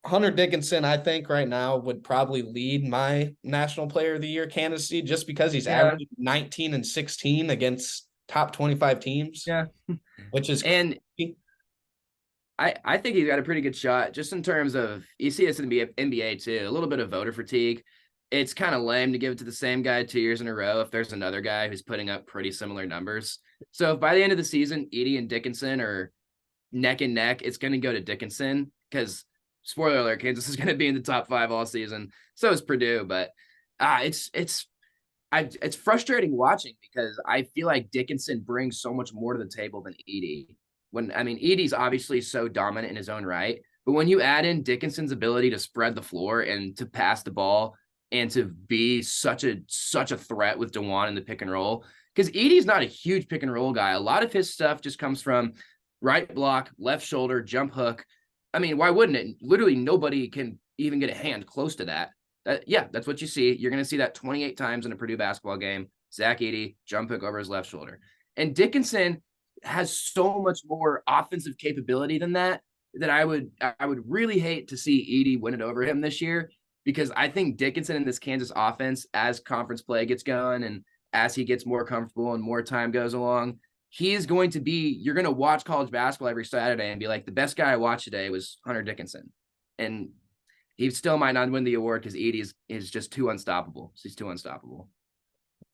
Hunter Dickinson, I think right now would probably lead my National Player of the Year candidacy just because he's averaging 19 and 16 against top 25 teams. Yeah. Which is and crazy. I think he's got a pretty good shot just in terms of, you see this in the NBA too, a little bit of voter fatigue. It's kind of lame to give it to the same guy 2 years in a row if there's another guy who's putting up pretty similar numbers. So if by the end of the season, Edey and Dickinson are neck and neck, it's going to go to Dickinson because, spoiler alert, Kansas is going to be in the top 5 all season. So is Purdue, but it's frustrating watching because I feel like Dickinson brings so much more to the table than Edey. Edey's obviously so dominant in his own right, but when you add in Dickinson's ability to spread the floor and to pass the ball and to be such a threat with Dewan in the pick and roll, because Edey's not a huge pick and roll guy. A lot of his stuff just comes from right block, left shoulder, jump hook. Why wouldn't it? Literally nobody can even get a hand close to that. That's what you see. You're going to see that 28 times in a Purdue basketball game. Zach Edey, jump hook over his left shoulder. And Dickinson has so much more offensive capability than that I would really hate to see Edey win it over him this year, because I think Dickinson in this Kansas offense, as conference play gets going and as he gets more comfortable and more time goes along, he is going to be, you're going to watch college basketball every Saturday and be like, the best guy I watched today was Hunter Dickinson. And he still might not win the award because Edey is just too unstoppable. He's too unstoppable.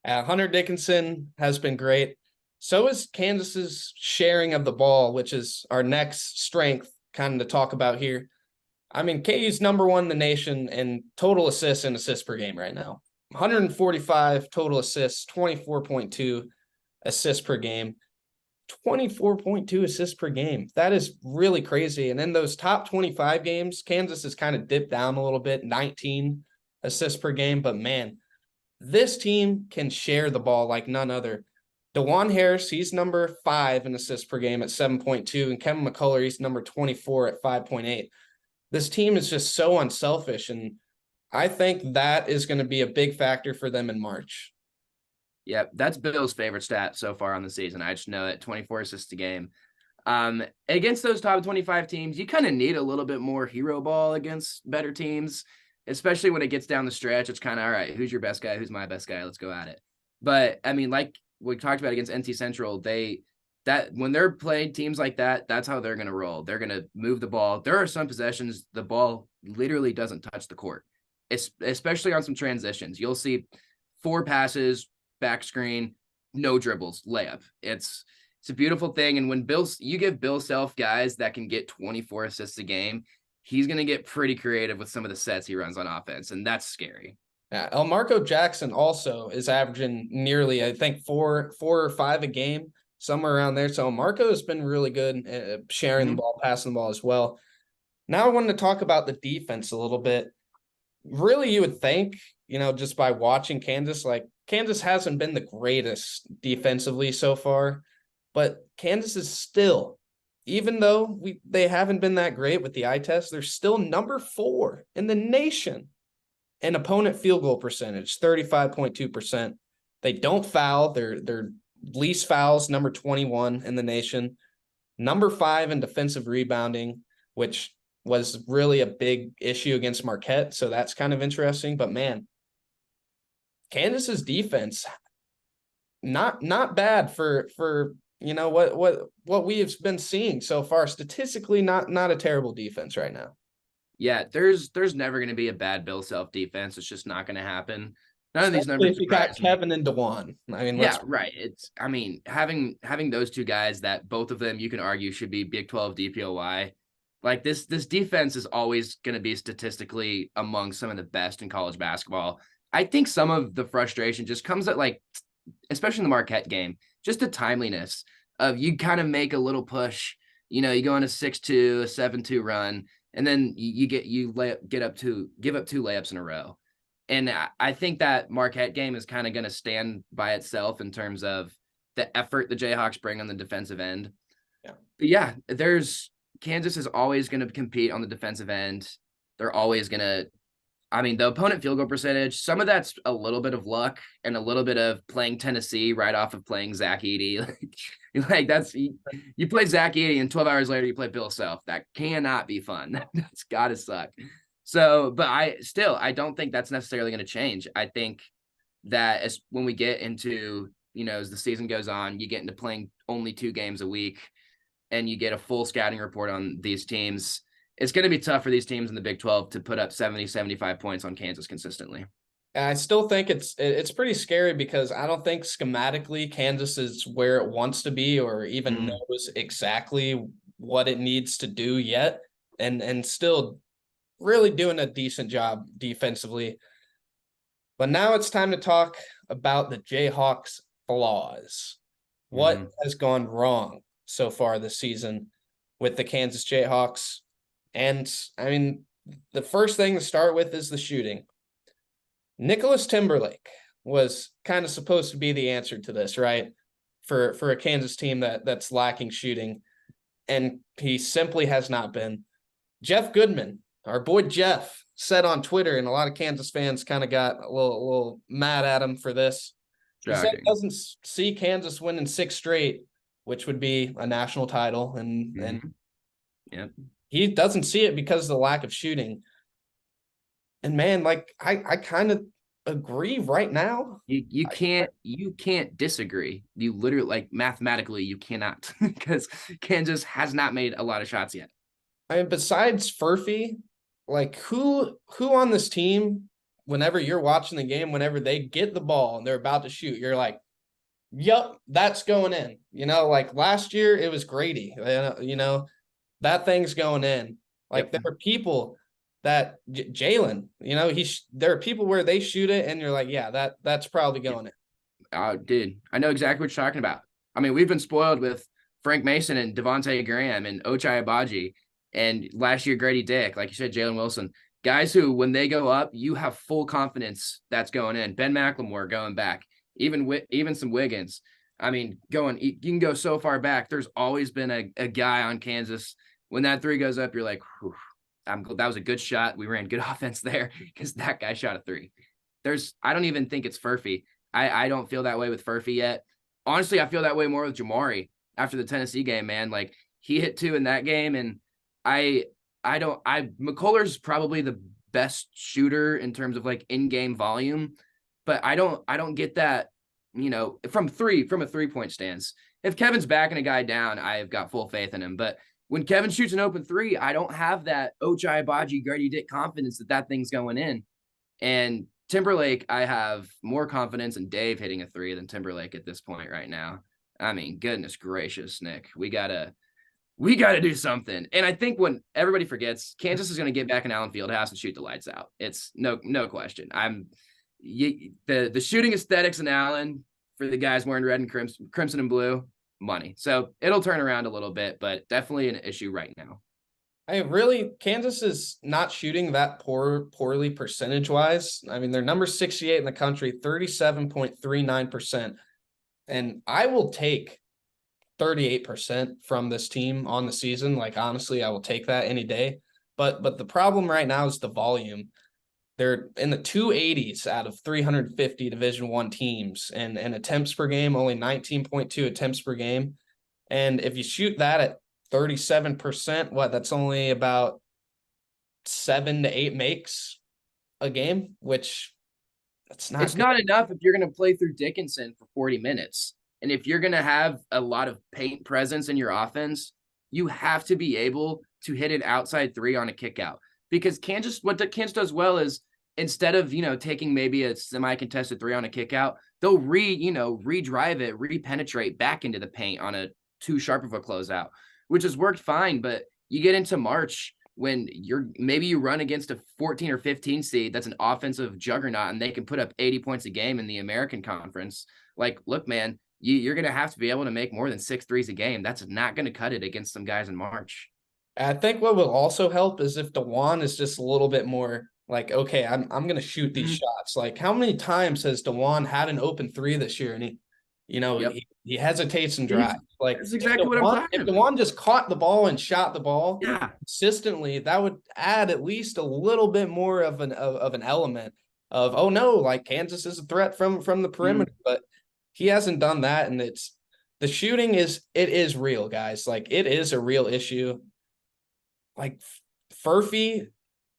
Hunter Dickinson has been great. So is Kansas's sharing of the ball, which is our next strength kind of to talk about here. KU's number one in the nation in total assists and assists per game right now. 145 total assists, 24.2 assists per game. 24.2 assists per game. That is really crazy. And in those top 25 games, Kansas has kind of dipped down a little bit, 19 assists per game. But man, this team can share the ball like none other. DeJuan Harris, he's number 5 in assists per game at 7.2. And Kevin McCullough, he's number 24 at 5.8. This team is just so unselfish. And I think that is going to be a big factor for them in March. Yep, that's Bill's favorite stat so far on the season. I just know it, 24 assists a game. Against those top 25 teams, you kind of need a little bit more hero ball against better teams, especially when it gets down the stretch. It's kind of, all right, who's your best guy? Who's my best guy? Let's go at it. But, like we talked about against NC Central, when they're playing teams like that, that's how they're going to roll. They're going to move the ball. There are some possessions the ball literally doesn't touch the court, especially on some transitions. You'll see 4 passes, back screen, no dribbles, layup. It's a beautiful thing. And when you give Bill Self guys that can get 24 assists a game, he's going to get pretty creative with some of the sets he runs on offense, and that's scary. Yeah, Marco Jackson also is averaging nearly, I think, four or five a game, somewhere around there. So Marco has been really good at sharing the ball, passing the ball as well. Now I wanted to talk about the defense a little bit. Really, you would think, just by watching Kansas, like Kansas hasn't been the greatest defensively so far, but Kansas is still, even though they haven't been that great with the eye test, they're still number 4 in the nation in opponent field goal percentage, 35.2%. They don't foul. They're least fouls, number 21 in the nation, number 5 in defensive rebounding, which was really a big issue against Marquette. So that's kind of interesting. But man, Kansas's defense, not bad for what we have been seeing so far. Statistically, not a terrible defense right now. Yeah, there's never going to be a bad Bill Self defense. It's just not going to happen. None of these Especially numbers if you got surprise me. Kevin and DeJuan. I mean, Yeah, right. Having those two guys that both of them you can argue should be Big 12 DPOY. Like this defense is always going to be statistically among some of the best in college basketball. I think some of the frustration just comes at especially in the Marquette game, just the timeliness of you kind of make a little push, you go on a 6-2, a 7-2 run, and then you give up 2 layups in a row. And I think that Marquette game is kind of going to stand by itself in terms of the effort the Jayhawks bring on the defensive end. Yeah. But yeah, Kansas is always going to compete on the defensive end. They're always going to, the opponent field goal percentage, some of that's a little bit of luck and a little bit of playing Tennessee right off of playing Zach Edey. You play Zach Edey and 12 hours later you play Bill Self. That cannot be fun. That's got to suck. So, but I don't think that's necessarily going to change. I think that when we get into, as the season goes on, you get into playing only 2 games a week and you get a full scouting report on these teams. It's going to be tough for these teams in the Big 12 to put up 70, 75 points on Kansas consistently. I still think it's pretty scary because I don't think schematically Kansas is where it wants to be or even knows exactly what it needs to do yet. And still really doing a decent job defensively. But now it's time to talk about the Jayhawks' flaws. What has gone wrong so far this season with the Kansas Jayhawks? And the first thing to start with is the shooting. Nicholas Timberlake was kind of supposed to be the answer to this, right? For a Kansas team that's lacking shooting. And he simply has not been. Jeff Goodman, our boy Jeff, said on Twitter, and a lot of Kansas fans kind of got a little mad at him for this. He said he doesn't see Kansas winning 6 straight, which would be a national title. And he doesn't see it because of the lack of shooting. And man, I kind of agree right now. You can't disagree. You literally, mathematically, you cannot because Kansas has not made a lot of shots yet. Besides Furphy, who on this team, whenever you're watching the game, whenever they get the ball and they're about to shoot, you're like, yep, that's going in. Last year it was Grady. That thing's going in. There are people that Jalen, there are people where they shoot it and you're like, yeah, that's probably going in. Dude, I know exactly what you're talking about. We've been spoiled with Frank Mason and Devontae Graham and Ochai Agbaji. And last year, Grady Dick, like you said, Jalen Wilson, guys who, when they go up, you have full confidence that's going in. Ben McLemore going back, even some Wiggins. You can go so far back. There's always been a guy on Kansas. When that 3 goes up, you're like, that was a good shot. We ran good offense there because that guy shot a 3. I don't even think it's Furphy. I don't feel that way with Furphy yet. Honestly, I feel that way more with Jamari after the Tennessee game, man. He hit 2 in that game, and McCullers probably the best shooter in terms of in-game volume, but I don't get that, from a 3-point stance. If Kevin's backing a guy down, I've got full faith in him. But when Kevin shoots an open 3, I don't have that Ochai Agbaji, Grady Dick confidence that thing's going in. And Timberlake, I have more confidence in Dave hitting a 3 than Timberlake at this point right now. Goodness gracious, Nick, we gotta we got to do something. And I think when everybody forgets, Kansas is going to get back in Allen Fieldhouse and shoot the lights out. It's no question. The shooting aesthetics in Allen for the guys wearing red and crimson and blue, money. So it'll turn around a little bit, but definitely an issue right now. Kansas is not shooting that poorly percentage wise. I mean, they're number 68 in the country, 37.39%. And I will take 38% from this team on the season. Like, honestly, I will take that any day. But the problem right now is the volume. They're in the 280s out of 350 Division I teams, and attempts per game, only 19.2 attempts per game. And if you shoot that at 37%, that's only about 7 to 8 makes a game, which that's not It's good. not enough if you're going to play through Dickinson for 40 minutes. And if you're going to have a lot of paint presence in your offense, you have to be able to hit an outside three on a kick out. Because what Kansas does well is instead of, taking maybe a semi-contested three on a kick out, they'll redrive it, re-penetrate back into the paint on a too sharp of a closeout, which has worked fine. But you get into March when you run against a 14 or 15 seed that's an offensive juggernaut and they can put up 80 points a game in the American Conference. Like, look, man, you're going to have to be able to make more than 6 threes a game. That's not going to cut it against some guys in March. I think what will also help is if DeJuan is just a little bit more like, okay, I'm going to shoot these shots. Like, how many times has DeJuan had an open three this year and he hesitates and drives? Like, that's exactly what I'm talking if about. DeJuan just caught the ball and shot the ball consistently, that would add at least a little bit more of an element of, oh no, like Kansas is a threat from the perimeter, but he hasn't done that. And the shooting is real, guys. Like, it is a real issue. Like, Furphy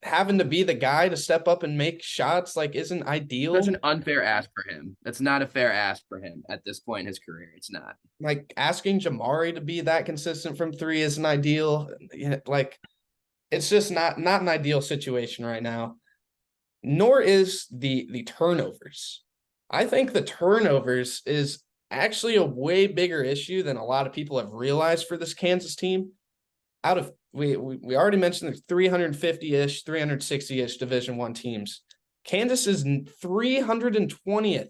having to be the guy to step up and make shots, like, isn't ideal. Such an unfair ask for him. That's not a fair ask for him at this point in his career. It's not. Like, asking Jamari to be that consistent from three isn't ideal. Like, it's just not an ideal situation right now. Nor is the turnovers. I think the turnovers is actually a way bigger issue than a lot of people have realized for this Kansas team. Out of we already mentioned there's 350-ish, 360-ish Division I teams. Kansas is 320th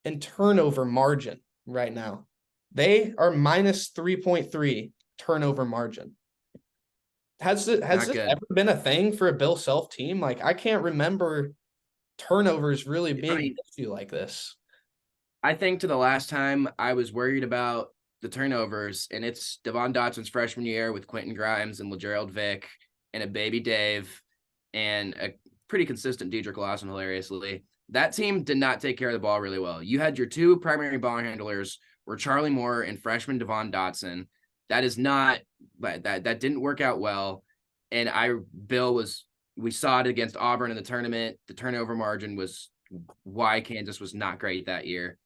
in turnover margin right now. They are minus 3.3 turnover margin. Has this ever been a thing for a Bill Self team? Like, I can't remember turnovers really being an issue like this. I think to the last time I was worried about the turnovers, and it's Devon Dotson's freshman year with Quentin Grimes and LaGerald Vick and a baby Dave and a pretty consistent Dedrick Lawson, hilariously. That team did not take care of the ball really well. You had your two primary ball handlers were Charlie Moore and freshman Devon Dotson. That is not that didn't work out well. And we saw it against Auburn in the tournament. The turnover margin was why Kansas was not great that year.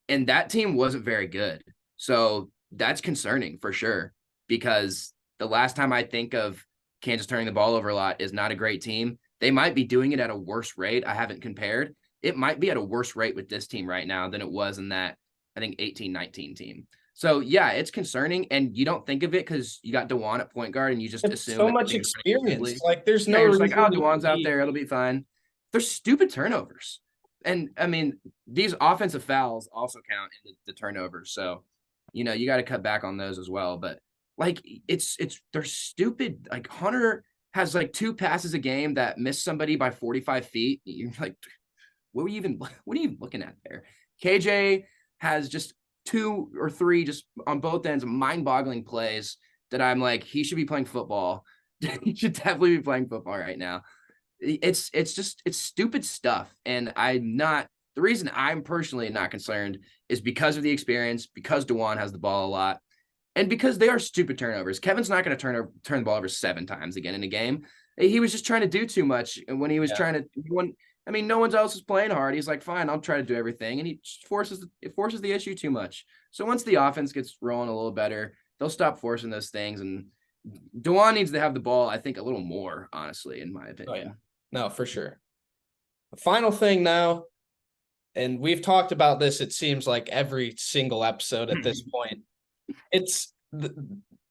And that team wasn't very good. So that's concerning for sure, because the last time I think of Kansas turning the ball over a lot is not a great team. They might be doing it at a worse rate. I haven't compared. It might be at a worse rate with this team right now than it was in that, I think, 18-19 team. So, yeah, it's concerning, and you don't think of it because you got DeJuan at point guard, and you just assume so much experience. Like, there's no reason. Like, oh, DeJuan's out there, it'll be fine. They're stupid turnovers. And, I mean, these offensive fouls also count in the turnovers. So, you got to cut back on those as well. But, like, they're stupid. Like, Hunter has, like, 2 passes a game that miss somebody by 45 feet. You're like, what are you even looking at there? KJ has just 2 or 3 just on both ends, mind-boggling plays that I'm like, he should be playing football. He should definitely be playing football right now. It's stupid stuff. And the reason I'm personally not concerned is because of the experience, because DeJuan has the ball a lot, and because they are stupid turnovers. Kevin's not going to turn the ball over 7 times again in a game. He was just trying to do too much. And when he was no one else is playing hard. He's like, fine, I'll try to do everything. And he forces the issue too much. So once the offense gets rolling a little better, they'll stop forcing those things. And DeJuan needs to have the ball, I think, a little more, honestly, in my opinion. Oh, yeah. No, for sure. The final thing now, and we've talked about this, it seems like every single episode at this point. It's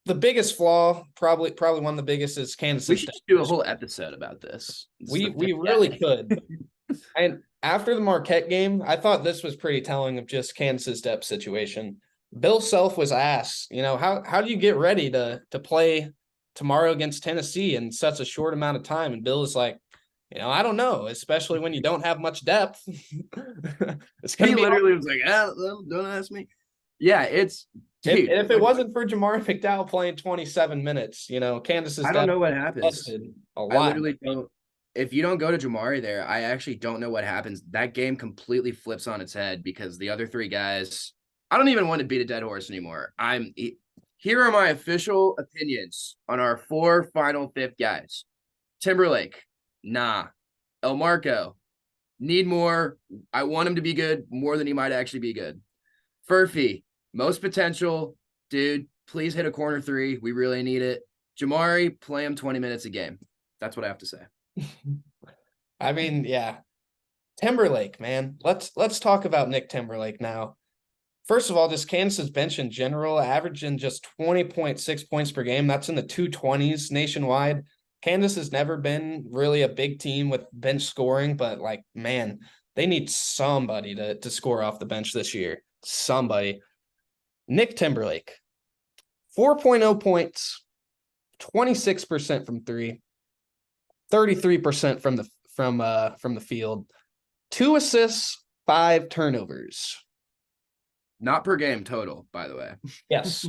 The biggest flaw, probably one of the biggest, is Kansas. We should do a whole episode about this. We really could. And after the Marquette game, I thought this was pretty telling of just Kansas' depth situation. Bill Self was asked, how do you get ready to play tomorrow against Tennessee in such a short amount of time? And Bill was like, I don't know, especially when you don't have much depth. It's gonna He be literally was like, don't ask me. Yeah, it's dude. if it wasn't for Jamari McDowell playing 27 minutes, Kansas's I don't depth know what happens. tested a I lot. literally don't. If you don't go to Jamari there, I actually don't know what happens. That game completely flips on its head because the other three guys, I don't even want to beat a dead horse anymore. Here are my official opinions on our 4 final 5th guys. Timberlake, nah. El Marco, need more. I want him to be good more than he might actually be good. Furphy, most potential. Dude, please hit a corner 3. We really need it. Jamari, play him 20 minutes a game. That's what I have to say. I mean, yeah. Timberlake, man. Let's talk about Nick Timberlake now. First of all, just Kansas's bench in general, averaging just 20.6 points per game. That's in the 220s nationwide. Kansas has never been really a big team with bench scoring, but man, they need somebody to score off the bench this year. Somebody. Nick Timberlake, 4.0 points, 26% from 3, 33% from the field, 2 assists, 5 turnovers. Not per game total, by the way. Yes.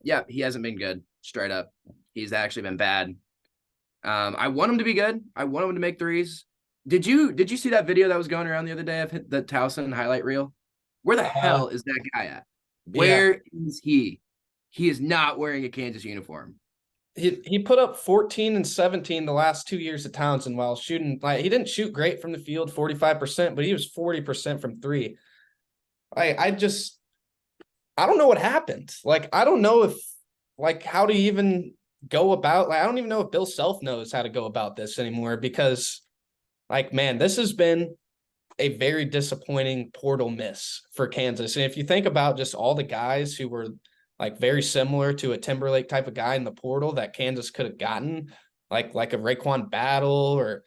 Yeah, he hasn't been good, straight up. He's actually been bad. I want him to be good. I want him to make threes. Did you see that video that was going around the other day of the Towson highlight reel? Where the hell is that guy at? Where is he? He is not wearing a Kansas uniform. He put up 14 and 17 the last 2 years at Townsend while shooting. He didn't shoot great from the field, 45%, but he was 40% from 3. I don't know what happened. I don't know if how to even go about. I don't even know if Bill Self knows how to go about this anymore because, man, this has been a very disappointing portal miss for Kansas. And if you think about just all the guys who were very similar to a Timberlake type of guy in the portal that Kansas could have gotten, like a Raekwon Battle or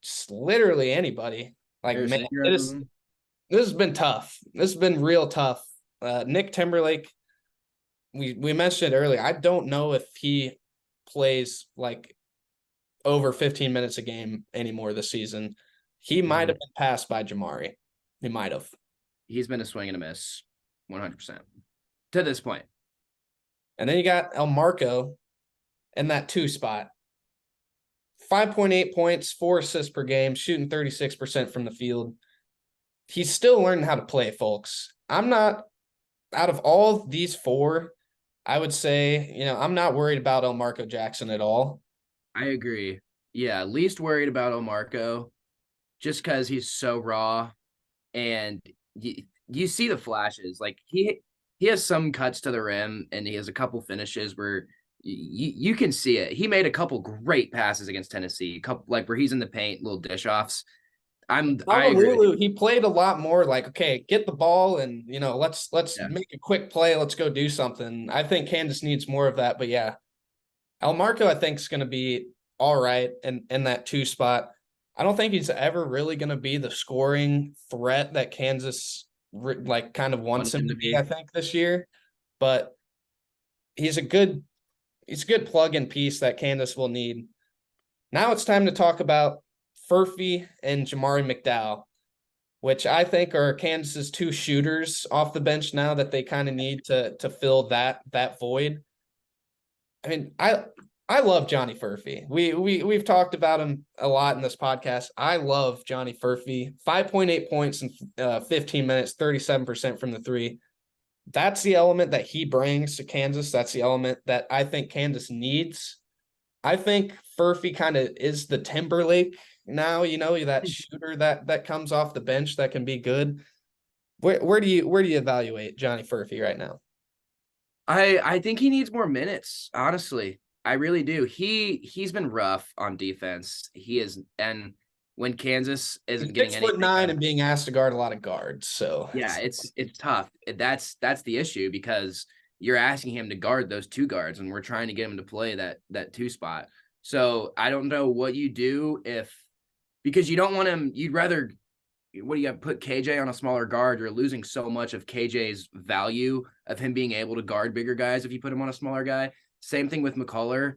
just literally anybody. Man, this has been tough. This has been real tough. Nick Timberlake, we mentioned it earlier. I don't know if he plays over 15 minutes a game anymore this season. He might have been passed by Jamari. He might have. He's been a swing and a miss, 100%. To this point. And then you got El Marco in that 2 spot. 5.8 points, 4 assists per game, shooting 36% from the field. He's still learning how to play, folks. I'm not, out of all these 4, I would say, I'm not worried about El Marco Jackson at all. I agree. Yeah, least worried about El Marco just because he's so raw and you see the flashes. He has some cuts to the rim and he has a couple finishes where you can see it. He made a couple great passes against Tennessee, where he's in the paint, little dish offs. I agree. He played a lot more okay, get the ball and let's make a quick play. Let's go do something. I think Kansas needs more of that. But yeah, El Marco I think is going to be all right in that 2 spot. I don't think he's ever really going to be the scoring threat that Kansas kind of wants him to be, I think, this year. But he's a good plug-in piece that Kansas will need. Now it's time to talk about Furphy and Jamari McDowell, which I think are Kansas's 2 shooters off the bench now that they kind of need to fill that void. I mean, I love Johnny Furphy. We've talked about him a lot in this podcast. I love Johnny Furphy. 5.8 points in 15 minutes, 37% from the 3. That's the element that he brings to Kansas. That's the element that I think Kansas needs. I think Furphy kind of is the Timberlake now, that shooter that comes off the bench that can be good. Where do you evaluate Johnny Furphy right now? I think he needs more minutes, honestly. I really do. He's been rough on defense. He is, and when Kansas isn't getting 6'9" and being asked to guard a lot of guards, so yeah, it's tough. That's the issue because you're asking him to guard those two guards, and we're trying to get him to play that two spot. So I don't know what you do because you don't want him. You'd rather, what do you have, put KJ on a smaller guard? You're losing so much of KJ's value of him being able to guard bigger guys if you put him on a smaller guy. Same thing with McCullough.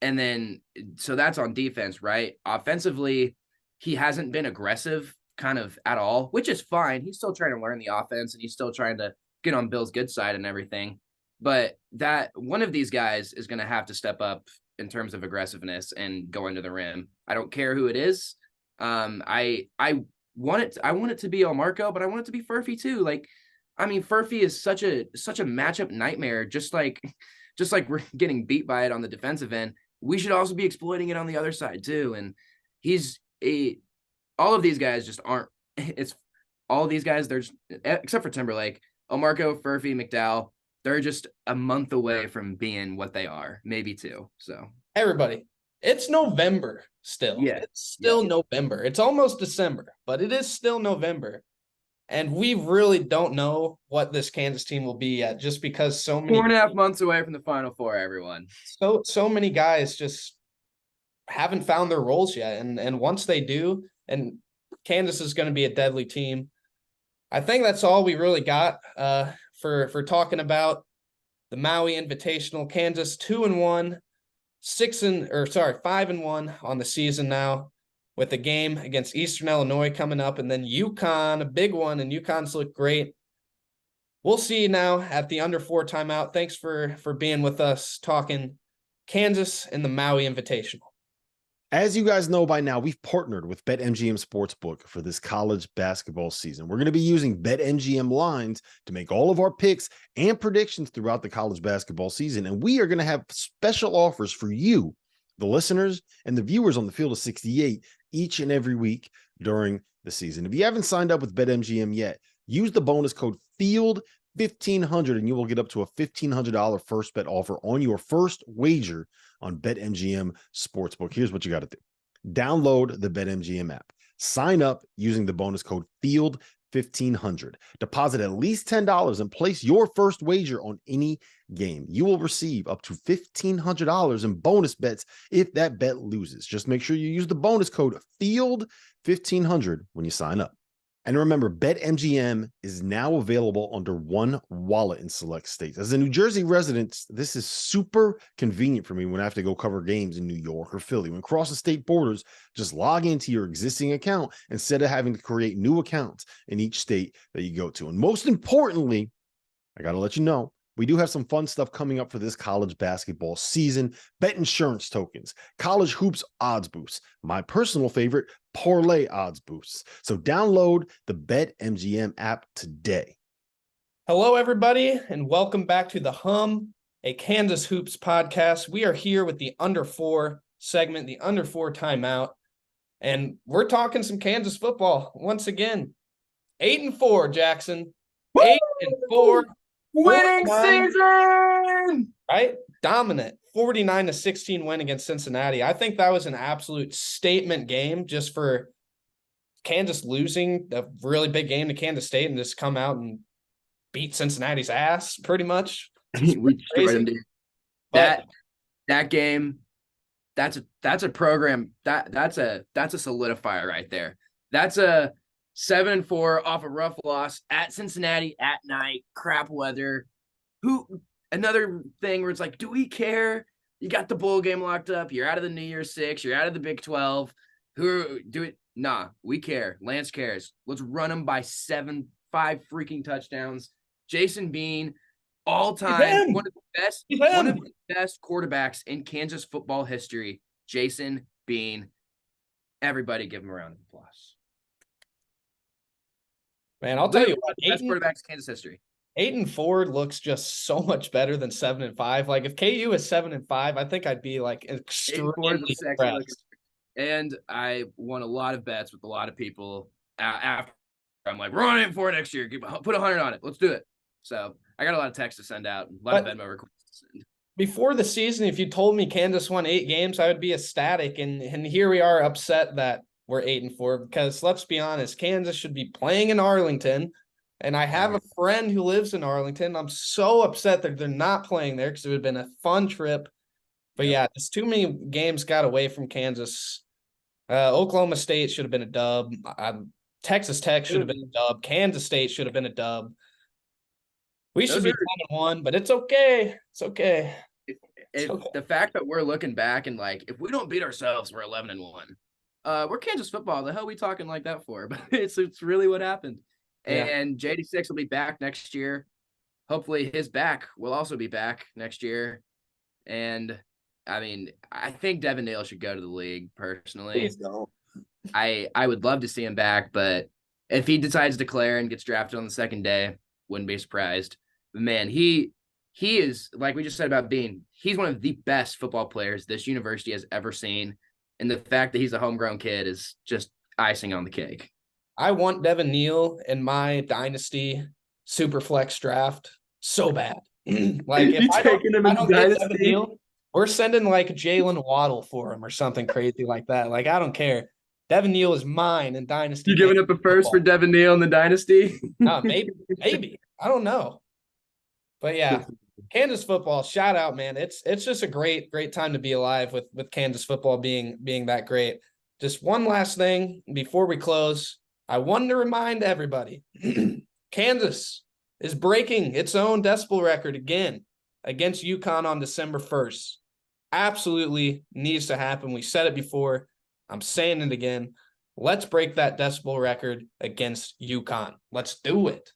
And then, so that's on defense, right? Offensively, he hasn't been aggressive kind of at all, which is fine. He's still trying to learn the offense, and he's still trying to get on Bill's good side and everything. But that one of these guys is going to have to step up in terms of aggressiveness and go into the rim. I don't care who it is. I want it to be Marco, but I want it to be Furphy too. Like, I mean, Furphy is such a matchup nightmare. Just like we're getting beat by it on the defensive end, we should also be exploiting it on the other side too. And all of these guys just aren't. It's all of these guys. They're just, except for Timberlake, Marco, Furphy, McDowell. They're just a month away from being what they are, maybe two. So everybody, it's November still. Yeah, it's still November. It's almost December, but it is still November. And we really don't know what this Kansas team will be yet, just because so many 4.5 months away from the Final Four, everyone. So many guys just haven't found their roles yet. And once they do, and Kansas is going to be a deadly team. I think that's all we really got for talking about the Maui Invitational. Kansas 2-1, 5-1 on the season now, with a game against Eastern Illinois coming up, and then UConn, a big one, and UConn's look great. We'll see you now at the under 4 timeout. Thanks for being with us, talking Kansas and the Maui Invitational. As you guys know by now, we've partnered with BetMGM Sportsbook for this college basketball season. We're going to be using BetMGM lines to make all of our picks and predictions throughout the college basketball season. And we are going to have special offers for you, the listeners and the viewers on the Field of 68 each and every week during the season. If you haven't signed up with BetMGM yet, use the bonus code FIELD1500 and you will get up to a $1,500 first bet offer on your first wager on BetMGM Sportsbook. Here's what you got to do. Download the BetMGM app. Sign up using the bonus code FIELD1500. Deposit at least $10 and place your first wager on any game. You will receive up to $1,500 in bonus bets if that bet loses. Just make sure you use the bonus code FIELD1500 when you sign up. And remember, BetMGM is now available under one wallet in select states. As a New Jersey resident, this is super convenient for me when I have to go cover games in New York or Philly. When crossing state borders, just log into your existing account instead of having to create new accounts in each state that you go to. And most importantly, I got to let you know, we do have some fun stuff coming up for this college basketball season. Bet insurance tokens, college hoops odds boosts, my personal favorite, parlay odds boosts. So download the BetMGM app today. Hello, everybody, and welcome back to The Hum, a Kansas Hoops podcast. We are here with the Under 4 segment, the Under 4 timeout, and we're talking some Kansas football once again. 8-4, Jackson. 8-4. Winning season, right? Dominant 49-16 win against Cincinnati. I think that was an absolute statement game, just for Kansas losing a really big game to Kansas State and just come out and beat Cincinnati's ass pretty much. We destroyed them, dude. That game, that's a program that's a solidifier right there. That's a 7-4 off a rough loss at Cincinnati at night, crap weather. Another thing where it's like, do we care? You got the bowl game locked up. You're out of the New Year's Six. You're out of the Big 12. Who do it? Nah, we care. Lance cares. Let's run them by 5 freaking touchdowns. Jason Bean, all time, one of the best quarterbacks in Kansas football history. Jason Bean. Everybody give him a round of applause. Man, I'll tell you what, best quarterbacks in Kansas history. 8-4 looks just so much better than 7-5. Like, if KU is 7-5, I think I'd be like extremely impressed. And I won a lot of bets with a lot of people after. I'm like, we're on 8-4 next year. Put 100 on it. Let's do it. So I got a lot of texts to send out, a lot of Venmo requests. Before the season, if you told me Kansas won 8 games, I would be ecstatic. And here we are, upset that we're 8-4, because let's be honest, Kansas should be playing in Arlington And I have a friend who lives in Arlington. I'm so upset that they're not playing there because it would have been a fun trip. But yeah, just too many games got away from Kansas. Oklahoma State should have been a dub. Texas Tech should have been a dub. Kansas State should have been a dub. We should be 10-1, but it's okay. It's okay. The fact that we're looking back and like, if we don't beat ourselves, we're 11-1. We're Kansas football. The hell are we talking like that for? But it's really what happened. Yeah. And JD6 will be back next year. Hopefully his back will also be back next year. And I mean, I think Devin Neal should go to the league personally. Please don't. I would love to see him back, but if he decides to declare and gets drafted on the second day, wouldn't be surprised. But man, he is, like we just said about Bean, he's one of the best football players this university has ever seen. And the fact that he's a homegrown kid is just icing on the cake. I want Devin Neal in my dynasty super flex draft so bad. Like if I don't get Devin Neal, we're sending like Jalen Waddle for him or something crazy like that. Like I don't care. Devin Neal is mine in dynasty. You giving up a first for Devin Neal in the dynasty? Maybe. I don't know. But yeah, Kansas football, shout out, man. It's just a great time to be alive with Kansas football being that great. Just one last thing before we close. I wanted to remind everybody, Kansas is breaking its own decibel record again against UConn on December 1st. Absolutely needs to happen. We said it before. I'm saying it again. Let's break that decibel record against UConn. Let's do it.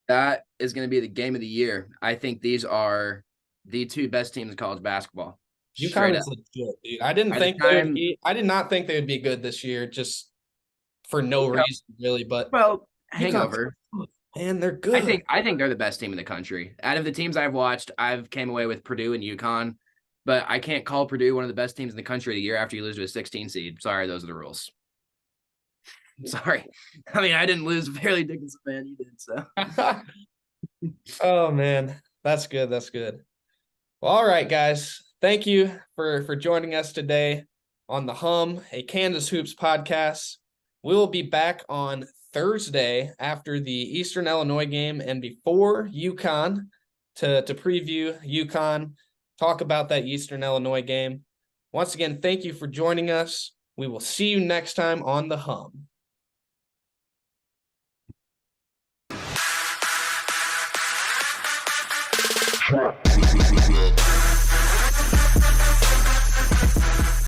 That is going to be the game of the year. I think these are the two best teams in college basketball. UConn is legit, dude. I did not think they would be good this year, just for no reason, really. But hangover. Man, they're good. I think they're the best team in the country. Out of the teams I've watched, I've came away with Purdue and UConn. But I can't call Purdue one of the best teams in the country the year after you lose to a 16 seed. Sorry, those are the rules. Sorry. I mean, I didn't lose. Fairleigh Dickinson, man. You did, so. Oh, man. That's good. That's good. Well, all right, guys. Thank you for joining us today on The Hum, a Kansas Hoops podcast. We will be back on Thursday after the Eastern Illinois game and before UConn to preview UConn. Talk about that Eastern Illinois game. Once again, thank you for joining us. We will see you next time on The Hum.